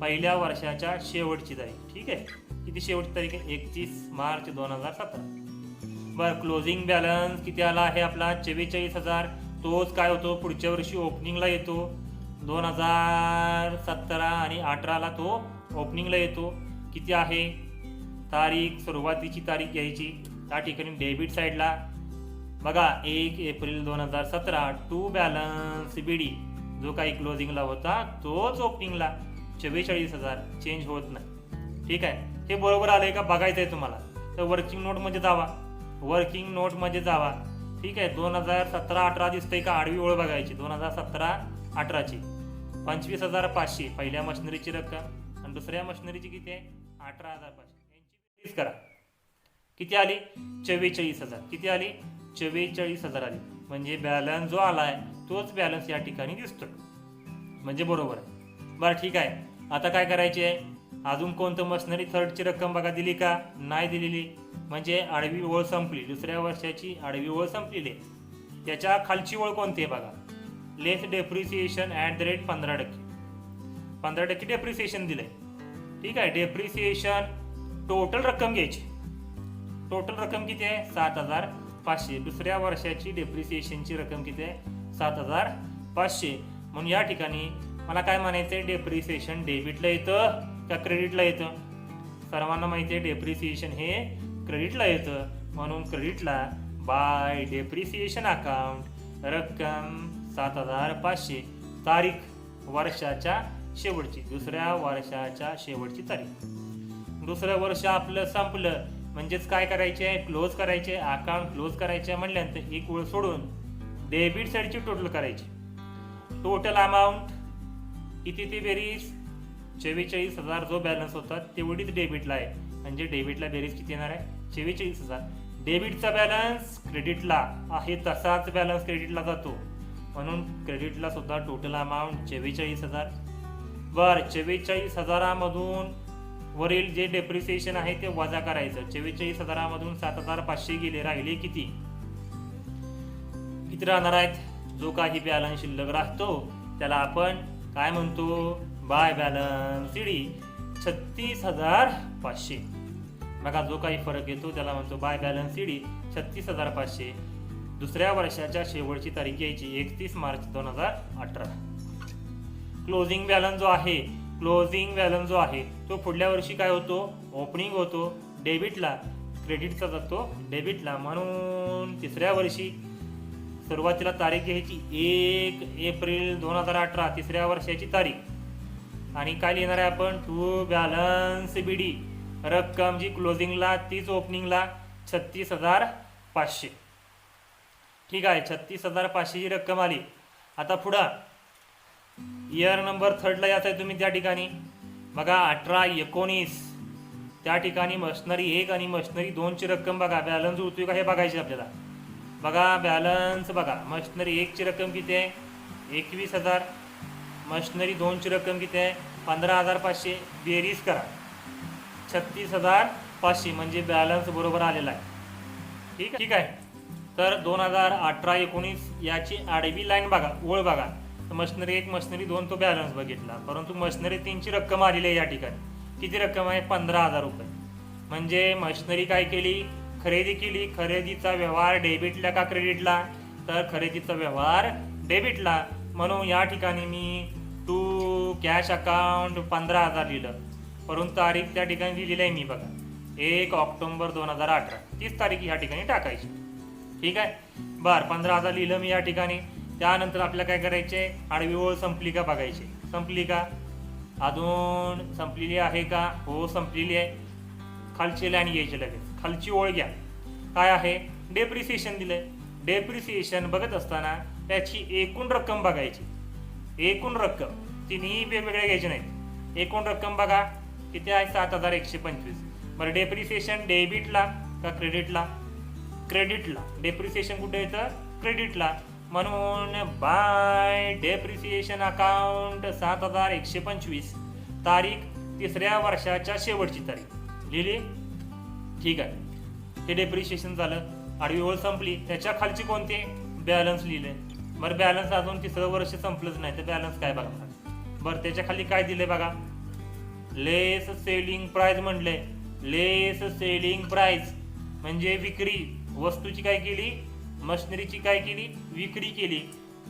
पहिल्या वर्षाच्या शेवटची तारीख. ठीक आहे, किती शेवटची तारीख आहे? 31 मार्च 2017. बरं, क्लोजिंग बॅलन्स किती आला आहे आपला? 44,000. तोच काय होतो पुढच्या वर्षी ओपनिंगला येतो. 2017 आणि 18ला तो ओपनिंगला येतो. किती आहे तारीख? सुरुवातीची तारीख घ्यायची. त्या ठिकाणी डेबिट साईडला बघा 1 एप्रिल 2017 टू बॅलन्स बीडी जो काही क्लोजिंगला होता तोच ओपनिंगला. 44,000 चेंज होत नाही. ठीक आहे, हे बरोबर आलंय का बघायचं आहे तुम्हाला. तर वर्किंग नोटमध्ये जावा, वर्किंग नोटमध्ये जावा. ठीक आहे, 2017-18 दिसतंय का? आडवी ओळ बघायची 2017-18ची. 25,500 पहिल्या मशिनरीची रक्कम आणि दुसऱ्या मशिनरीची किती आहे? 18,500. यांची बेरीज करा. किती आली? 44,000. किती आली? 44,000 आली. म्हणजे बॅलन्स जो आलाय तोच बॅलन्स या ठिकाणी दिसतोय, म्हणजे बरोबर आहे. बरं ठीक आहे, आता काय करायचे आहे? अजून कोणतं मशिनरी थर्डची रक्कम बघा दिली का? नाही दिलेली, म्हणजे आडवी ओळ संपली. दुसऱ्या वर्षाची आडवी ओळ संपलेली आहे. त्याच्या खालची ओळ कोणती आहे बघा? Less depreciation at the rate 15%. 15% depreciation दिलंय. ठीक आहे, डेप्रिसिएशन टोटल रक्कम घ्यायची. टोटल रक्कम किती आहे? 7,500. दुसऱ्या वर्षाची डेप्रिसिएशनची रक्कम किती आहे? 7,500. म्हणून या ठिकाणी मला काय म्हणायचं आहे? डेप्रिसिएशन डेबिटला येतं का क्रेडिटला येतं? सर्वांना माहिती आहे डेप्रिसिएशन हे क्रेडिटला येतं, म्हणून क्रेडिटला बाय डेप्रिसिएशन अकाउंट रक्कम 7,500. तारीख वर्षाच्या शेवटची, दुसऱ्या वर्षाच्या शेवटची तारीख. दुसरं वर्ष आपलं संपलं म्हणजेच काय करायचे आहे? क्लोज करायचे. अकाउंट क्लोज करायचे म्हटल्यानंतर एक ओळ सोडून डेबिट साईडची टोटल करायची. टोटल अमाऊंट किती ती बेरीज? 44,000 जो बॅलन्स होता तेवढीच डेबिटला आहे, म्हणजे डेबिटला बेरीज किती येणार आहे? 44,000. डेबिटचा बॅलन्स क्रेडिटला आहे तसाच बॅलन्स क्रेडिटला जातो, म्हणून क्रेडिटला सुद्धा टोटल अमाऊंट 44,000. बरं, 44,000 मधून वरील जे डेप्रिसिएशन आहे ते वजा करायचं. 44,000 मधून 7,500 गेले, राहिले किती? किती राहणार आहेत? जो काही बॅलन्स शिल्लक राहतो त्याला आपण काय म्हणतो? By balance D 36,500. बघा, जो काही फरक येतो त्याला म्हणतो बाय बॅलन्स डी 36,500. दुसऱ्या वर्षाच्या शेवटची तारीख यायची 31 मार्च 2018. क्लोजिंग बॅलन्स जो आहे, क्लोजिंग बॅलन्स जो आहे तो पुढल्या वर्षी काय होतो? ओपनिंग होतो डेबिटला, क्रेडिटचा जातो डेबिटला. म्हणून तिसऱ्या वर्षी सुरुवातीला तारीख घ्यायची 1 एप्रिल 2018 तिसऱ्या वर्षाची तारीख. आणि काय लिहिणार आहे आपण? टू बॅलन्स बीडी रक्कम जी क्लोजिंगला तीच ओपनिंगला 36,500. ठीक आहे, 36,500 ही रक्कम आली. आता पुढं इयर नंबर थर्डला यायचं आहे तुम्ही. त्या ठिकाणी बघा 18-19 त्या ठिकाणी मशनरी 1 आणि मशनरी 2ची रक्कम बघा. बॅलन्स जुळतोय का हे बघायचे आपल्याला. बघा बॅलन्स बघा, मशनरी 1ची रक्कम किती आहे? 21,000. मशनरी 2ची रक्कम किती आहे? 15,500. बेरीज करा 36,500, म्हणजे बॅलन्स बरोबर आलेला आहे. ठीक आहे, तर 2018-19 याची आडवी लाईन बघा, ओळ बघा. मशनरी 1 मशनरी 2 तो बॅलन्स बघितला, परंतु मशनरी 3ची रक्कम आलेली आहे या ठिकाणी. किती रक्कम आहे? 15,000 रुपये. म्हणजे मशनरी काय केली? खरेदी केली. खरेदीचा व्यवहार डेबिटला का क्रेडिटला? तर खरेदीचा व्यवहार डेबिटला. म्हणून या ठिकाणी मी टू कॅश अकाउंट 15,000 लिहिलं, परंतु तारीख त्या ठिकाणी लिहिलेली आहे मी बघा 1 ऑक्टोबर 2018. तीच तारीख या ठिकाणी टाकायची. ठीक आहे, बरं 15,000 लिहिलं मी या ठिकाणी. त्यानंतर आपल्याला काय करायचे? आडवी ओळ संपली का बघायची. संपली का? अजून संपलेली आहे का? हो संपलेली आहे. खालची लाईन घ्यायची लगेच. खालची ओळ घ्या. काय आहे? डेप्रिसिएशन दिलंय. डेप्रिसिएशन बघत असताना त्याची एकूण रक्कम बघायची. एकूण रक्कम तिन्ही वेगवेगळ्या घ्यायची नाहीत. एकूण रक्कम बघा किती आहे? 7,125. बरं, डेप्रिसिएशन डेबिटला का क्रेडिटला? क्रेडिटला. डेप्रिसिएशन कुठे येतं? क्रेडिटला. म्हणून बाय डेप्रिसिएशन अकाउंट 7,125. तारीख तिसऱ्या वर्षाच्या शेवटची तारीख लिहिली. ठीक आहे, ते डेप्रिसिएशन झालं. आडवी ओळ संपली. त्याच्या खालची कोणती? बॅलन्स लिहिलंय. बरं बॅलन्स अजून तिसरं वर्ष संपलंच नाही तर बॅलन्स काय बघणार. बरं त्याच्या खाली काय दिलंय बघा, लेस सेलिंग प्राइस म्हणले. लेस सेलिंग प्राइस म्हणजे विक्री, वस्तूची काय केली, मशिनरीची काय केली, विक्री केली.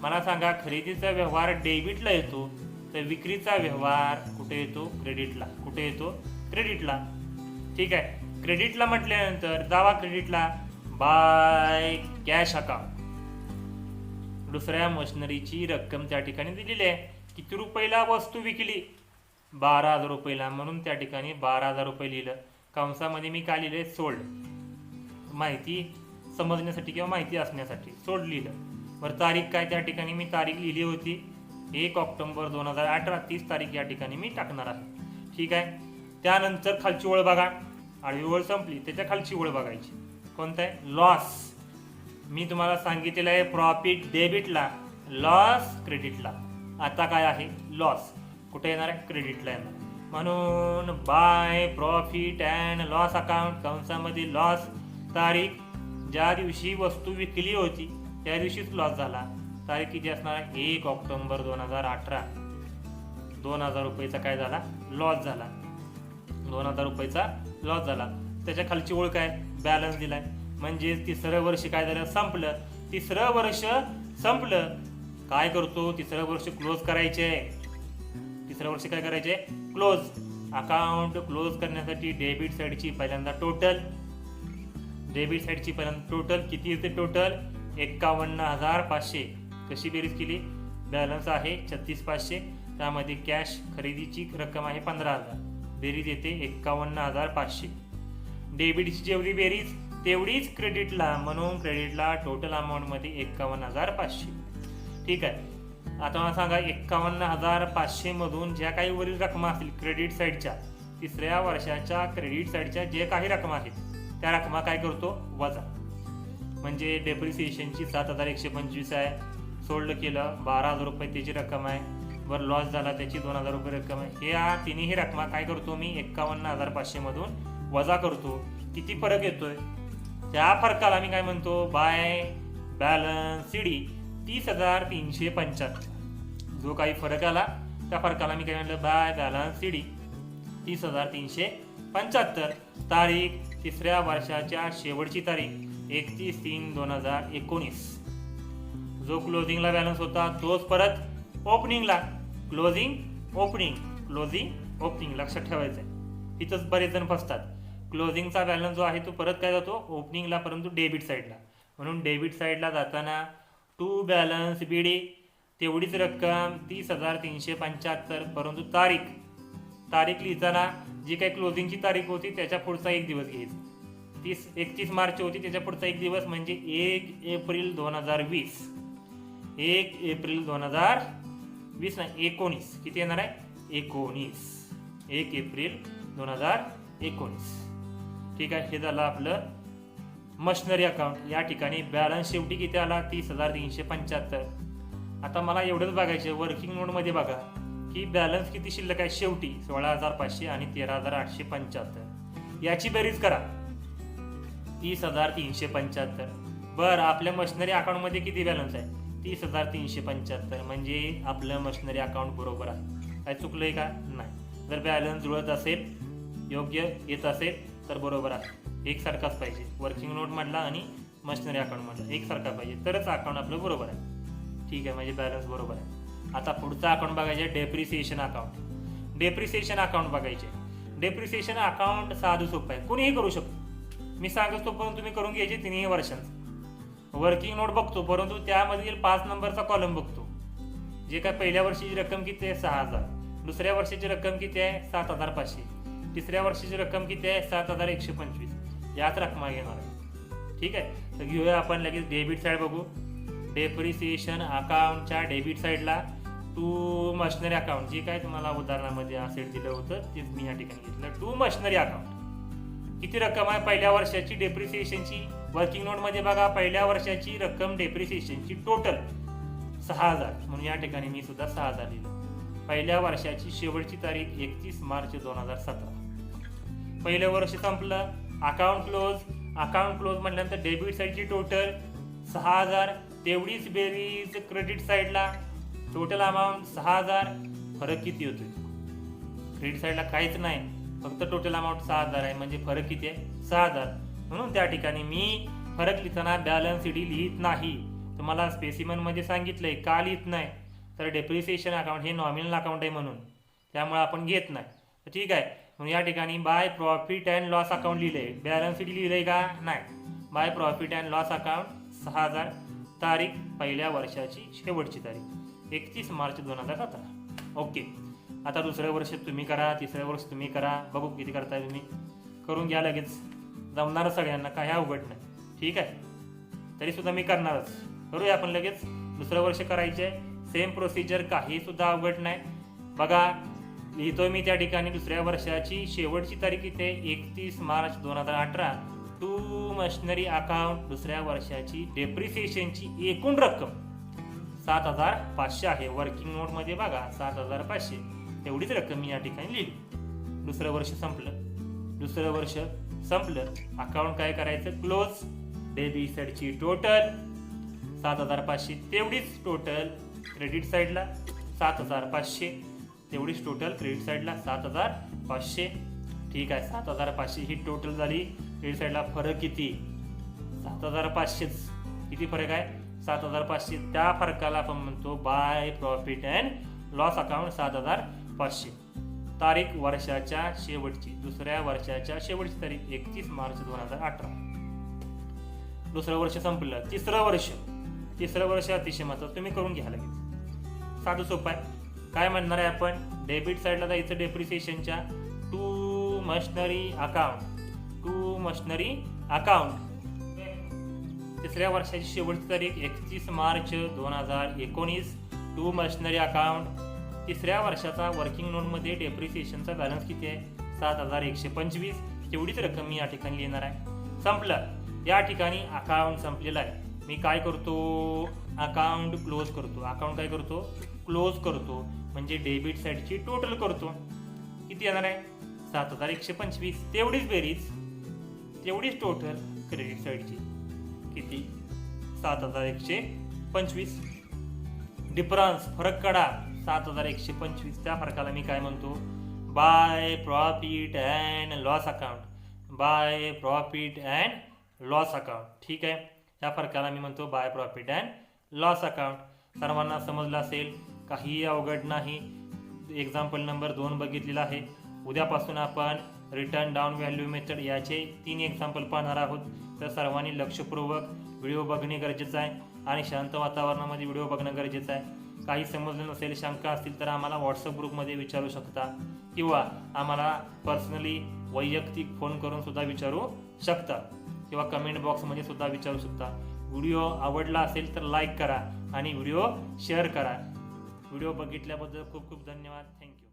मला सांगा खरेदीचा व्यवहार डेबिटला येतो तर विक्रीचा व्यवहार कुठे येतो, क्रेडिटला. कुठे येतो, क्रेडिटला. ठीक आहे, क्रेडिटला म्हटल्यानंतर जावा क्रेडिटला, बाय कॅश अकाउंट. दुसऱ्या मशिनरीची रक्कम त्या ठिकाणी दिलेली आहे. किती रुपयाला वस्तू विकली, 12,000 रुपयाला, म्हणून त्या ठिकाणी 12,000 रुपये लिहिलं. कंसामध्ये मी काय लिहिलंय, सोल्ड. माहिती समजण्यासाठी किंवा माहिती असण्यासाठी सोल्ड लिहिलं. बरं तारीख काय, त्या ठिकाणी मी तारीख लिहिली होती 1 ऑक्टोबर 2018, 30 तारीख या ठिकाणी मी टाकणार आहे. ठीक आहे. त्यानंतर खालची ओळ बघा, आडवी ओळ संपली, त्याच्या खालची ओळ बघायची. कोणतं आहे, लॉस. मी तुम्हाला सांगितलेलं आहे प्रॉफिट डेबिटला, लॉस क्रेडिटला. आता काय आहे, लॉस कुठे येणार आहे, क्रेडिटला येणार. म्हणून by profit and loss account, कंसामध्ये लॉस, तारीख ज्या दिवशी वस्तू विकली होती त्या दिवशीच लॉस झाला. तारीख किती असणार आहे, 1 ऑक्टोबर 2018. 2,000 रुपयेचा काय झाला, लॉस झाला. 2,000 रुपयेचा लॉस झाला. त्याच्या खालची ओळ काय, बॅलन्स दिलाय. म्हणजे तिसरं वर्ष काय झालं, संपलं. तिसरं वर्ष संपलं, काय करतो, तिसरं वर्ष क्लोज करायचे. तिसरं वर्ष काय करायचे, क्लोज. अकाउंट क्लोज करण्यासाठी डेबिट साईडची पहिल्यांदा टोटल, डेबिट साईडची पहिल्यांदा टोटल किती येते, टोटल 51,500. कशी बेरीज केली, बॅलन्स आहे 36,500, त्यामध्ये कॅश खरेदीची रक्कम आहे 15,000, बेरीज येते 51,500. डेबिटची जेवढी बेरीज तेवढीच क्रेडिटला, म्हणून क्रेडिटला टोटल अमाऊंटमध्ये 51,500. ठीक आहे. आता मला सांगा 51,500 मधून ज्या काही वरील रकमा असतील क्रेडिट साईडच्या, तिसऱ्या वर्षाच्या क्रेडिट साईडच्या जे काही रकमा आहेत त्या रकमा काय करतो, वजा. म्हणजे डेप्रिसिएशनची 7,125 आहे, सोल्ड केलं 12,000 रुपये त्याची रक्कम आहे, वर लॉस झाला त्याची 2,000 रुपये रक्कम आहे. या तिन्ही रकमा काय करतो मी 51,500 मधून वजा करतो. किती फरक येतोय, त्या फरकाला मी काय म्हणतो, बाय बॅलन्स सीडी 30,375. जो काही फरक आला त्या फरकाला मी काय म्हणलं, बाय बॅलन्स सीडी 30,375. तारीख तिसऱ्या वर्षाच्या शेवटची तारीख 31/3/2019. जो क्लोजिंगला बॅलन्स होता तोच परत ओपनिंगला. क्लोजिंग ओपनिंग, क्लोजिंग ओपनिंग लक्षात ठेवायचं आहे. इथंच बरेच जण फसतात. क्लोजिंगचा बॅलन्स जो आहे तो परत काय जातो ओपनिंगला, परंतु डेबिट साईडला. म्हणून डेबिट साईडला जाताना टू बॅलन्स बीडी तेवढीच रक्कम 30,375, परंतु तारीख लिहिताना जी काही क्लोजिंगची तारीख होती त्याच्या पुढचा एक दिवस घ्यायचा. 31 मार्च होती, त्याच्या पुढचा एक दिवस म्हणजे 1 एप्रिल 2020. 1 एप्रिल 2020 नाही 19. किती येणार आहे, 19. 1 एप्रिल 2019. ठीक आहे. हे झालं आपलं मशिनरी अकाउंट. या ठिकाणी बॅलन्स शेवटी किती आला, 30,375. आता मला एवढंच बघायचे, वर्किंग नोटमध्ये बघा की बॅलन्स किती शिल्लक आहे शेवटी, 16,500 आणि 13,875. याची बेरीज करा, 30,375. बरं आपल्या मशिनरी अकाउंटमध्ये किती बॅलन्स आहे, 30,375. म्हणजे आपलं मशिनरी अकाउंट बरोबर आहे. काय चुकलंय का, नाही. जर बॅलन्स जुळत असेल, योग्य येत असेल तर बरोबर आहे. एकसारखाच पाहिजे, वर्किंग नोट मधला आणि मशिनरी अकाउंट मधला एकसारखा पाहिजे, तरच अकाउंट आपलं बरोबर आहे. ठीक आहे, म्हणजे बॅलन्स बरोबर आहे. आता पुढचा अकाउंट बघायचे, डेप्रिसिएशन अकाउंट. डेप्रिसिएशन अकाउंट बघायचे. डेप्रिसिएशन अकाउंट साधं सोपं आहे, कोणीही करू शकतो. मी सांगतो पण तुम्ही करून घ्यायचे तिन्ही वर्षांचं. वर्किंग नोट बघतो, परंतु त्यामधील 5 नंबरचा कॉलम बघतो. जे काय पहिल्या वर्षीची रक्कम किती आहे, 6,000. दुसऱ्या वर्षाची रक्कम किती आहे, 7,500. तिसऱ्या वर्षाची रक्कम किती आहे, 7,125. याच रकमा घेणार आहे. ठीक आहे. तर घेऊया आपण लगेच डेबिट साईड बघू. डेप्रिसिएशन अकाउंटच्या डेबिट साईडला टू मशिनरी अकाउंट, जे काय तुम्हाला उदाहरणामध्ये असेट दिलं होतं तेच मी या ठिकाणी घेतलं. टू मशिनरी अकाउंट किती रक्कम आहे पहिल्या वर्षाची डेप्रिसिएशनची, वर्किंग नोटमध्ये बघा पहिल्या वर्षाची रक्कम डेप्रिसिएशनची टोटल 6,000, म्हणून या ठिकाणी मी सुद्धा 6,000 लिहिलं. पहिल्या वर्षाची शेवटची तारीख 31 मार्च 2017. पहिलं वर्ष संपलं, अकाउंट क्लोज. अकाउंट क्लोज म्हटल्यानंतर डेबिट साईडची टोटल 6,000, तेवढीच बेरीज क्रेडिट साईडला. Total amount 6,000. फरक किती होतोय? क्रेडिट साईडला काहीच नाही, फक्त टोटल अमाऊंट 6,000 आहे, म्हणजे फरक किती आहे? 6,000. म्हणून त्या ठिकाणी मी फरक लिहिताना बॅलन्स शीट लिहित नाही. तुम्हाला स्पेसिमन मध्ये सांगितलंय का लिहित नाही, तर डेप्रिसिएशन अकाउंट हे नॉमिनल अकाउंट आहे म्हणून, त्यामुळे आपण घेत नाही. तर ठीक आहे, म्हणून या ठिकाणी bye profit and loss account लिहिलंय. बॅलन्स शीट लिहिलंय का? नाही. Bye profit and loss account 6,000. तारीख पहिल्या वर्षाची शेवटची तारीख 31 मार्च 2017. ओके. आता दुसऱ्या वर्ष तुम्ही करा, तिसऱ्या वर्ष तुम्ही करा, बघू किती करताय तुम्ही. करून घ्या लगेच, जमणार सगळ्यांना, काही अवघड नाही. ठीक आहे, तरी सुद्धा मी करणारच. करूया आपण लगेच. दुसरं वर्ष करायचे, सेम प्रोसिजर, काही सुद्धा अवघड नाही. बघा लिहितोय मी त्या ठिकाणी दुसऱ्या वर्षाची शेवटची तारीख इथे 31 मार्च 2018. टू मशिनरी अकाउंट दुसऱ्या वर्षाची डेप्रिसिएशनची एकूण रक्कम 7,500 आहे. वर्किंग नोट मध्ये बघा 7,500 एवढीच रक्कम मी या ठिकाणी लिहिली. दुसरं वर्ष संपलं. दुसरं वर्ष संपलं, अकाउंट काय करायचं? क्लोज. डेबिट साईडची टोटल 7,500 तेवढीच टोटल क्रेडिट साईडला 7,500 तेवढीच टोटल क्रेडिट साईडला 7,500. ठीक आहे, 7,500 ही टोटल झाली. क्रेडिट साईडला फरक किती? 7,500. किती फरक आहे? 7,500. त्या फरकाला आपण म्हणतो bye profit and loss account 7,500. तारीख वर्षाच्या शेवटची, दुसऱ्या वर्षाच्या शेवटची तारीख 31 मार्च 2018. दुसरं वर्ष संपलं. तिसरं वर्ष अतिशय महत्त्वाचं, तुम्ही करून घ्या लगेच. साधं सोपं आहे. काय म्हणणार आहे आपण? डेबिट साईडला जायचं डेप्रिसिएशनच्या. टू मशिनरी अकाउंट तिसऱ्या वर्षाची शेवटची तारीख 31 मार्च 2019. टू मशिनरी अकाउंट तिसऱ्या वर्षाचा वर्किंग नोटमध्ये डेप्रिसिएशनचा बॅलन्स किती आहे? 7,125. तेवढीच रक्कम मी या ठिकाणी लिहिणार आहे. संपलं. या ठिकाणी अकाउंट संपलेलं आहे. मी काय करतो? अकाउंट क्लोज करतो. अकाउंट काय करतो? क्लोज करतो. म्हणजे डेबिट साईडची टोटल करतो. किती येणार आहे? 7,125. तेवढीच बेरीज, तेवढीच टोटल क्रेडिट साईडची किती? 7,125. डिफरन्स, फरक काढा. 7,125. त्या फरकाला मी काय म्हणतो? Bye profit and loss account. Bye profit and loss account. ठीक आहे, त्या फरकाला मी म्हणतो bye profit and loss account. सर्वांना समजलं असेल, काही अवघड नाही. एक्झाम्पल नंबर 2 बघितलेला आहे. उद्यापासून आपण रिटर्न डाऊन व्हॅल्यू मेथड याचे 3 एक्झाम्पल पाहणार आहोत. तर सर्वांनी लक्षपूर्वक व्हिडिओ बघणे गरजेचं आहे आणि शांत वातावरणामध्ये व्हिडिओ बघणं गरजेचं आहे. काही समजलं नसेल, शंका असतील तर आम्हाला व्हॉट्सअप ग्रुपमध्ये विचारू शकता किंवा आम्हाला पर्सनली वैयक्तिक फोन करून सुद्धा विचारू शकता किंवा कमेंट बॉक्समध्ये सुद्धा विचारू शकता. व्हिडिओ आवडला असेल तर लाईक करा आणि व्हिडिओ शेअर करा. व्हिडिओ बघितल्याबद्दल खूप खूप धन्यवाद. थँक्यू.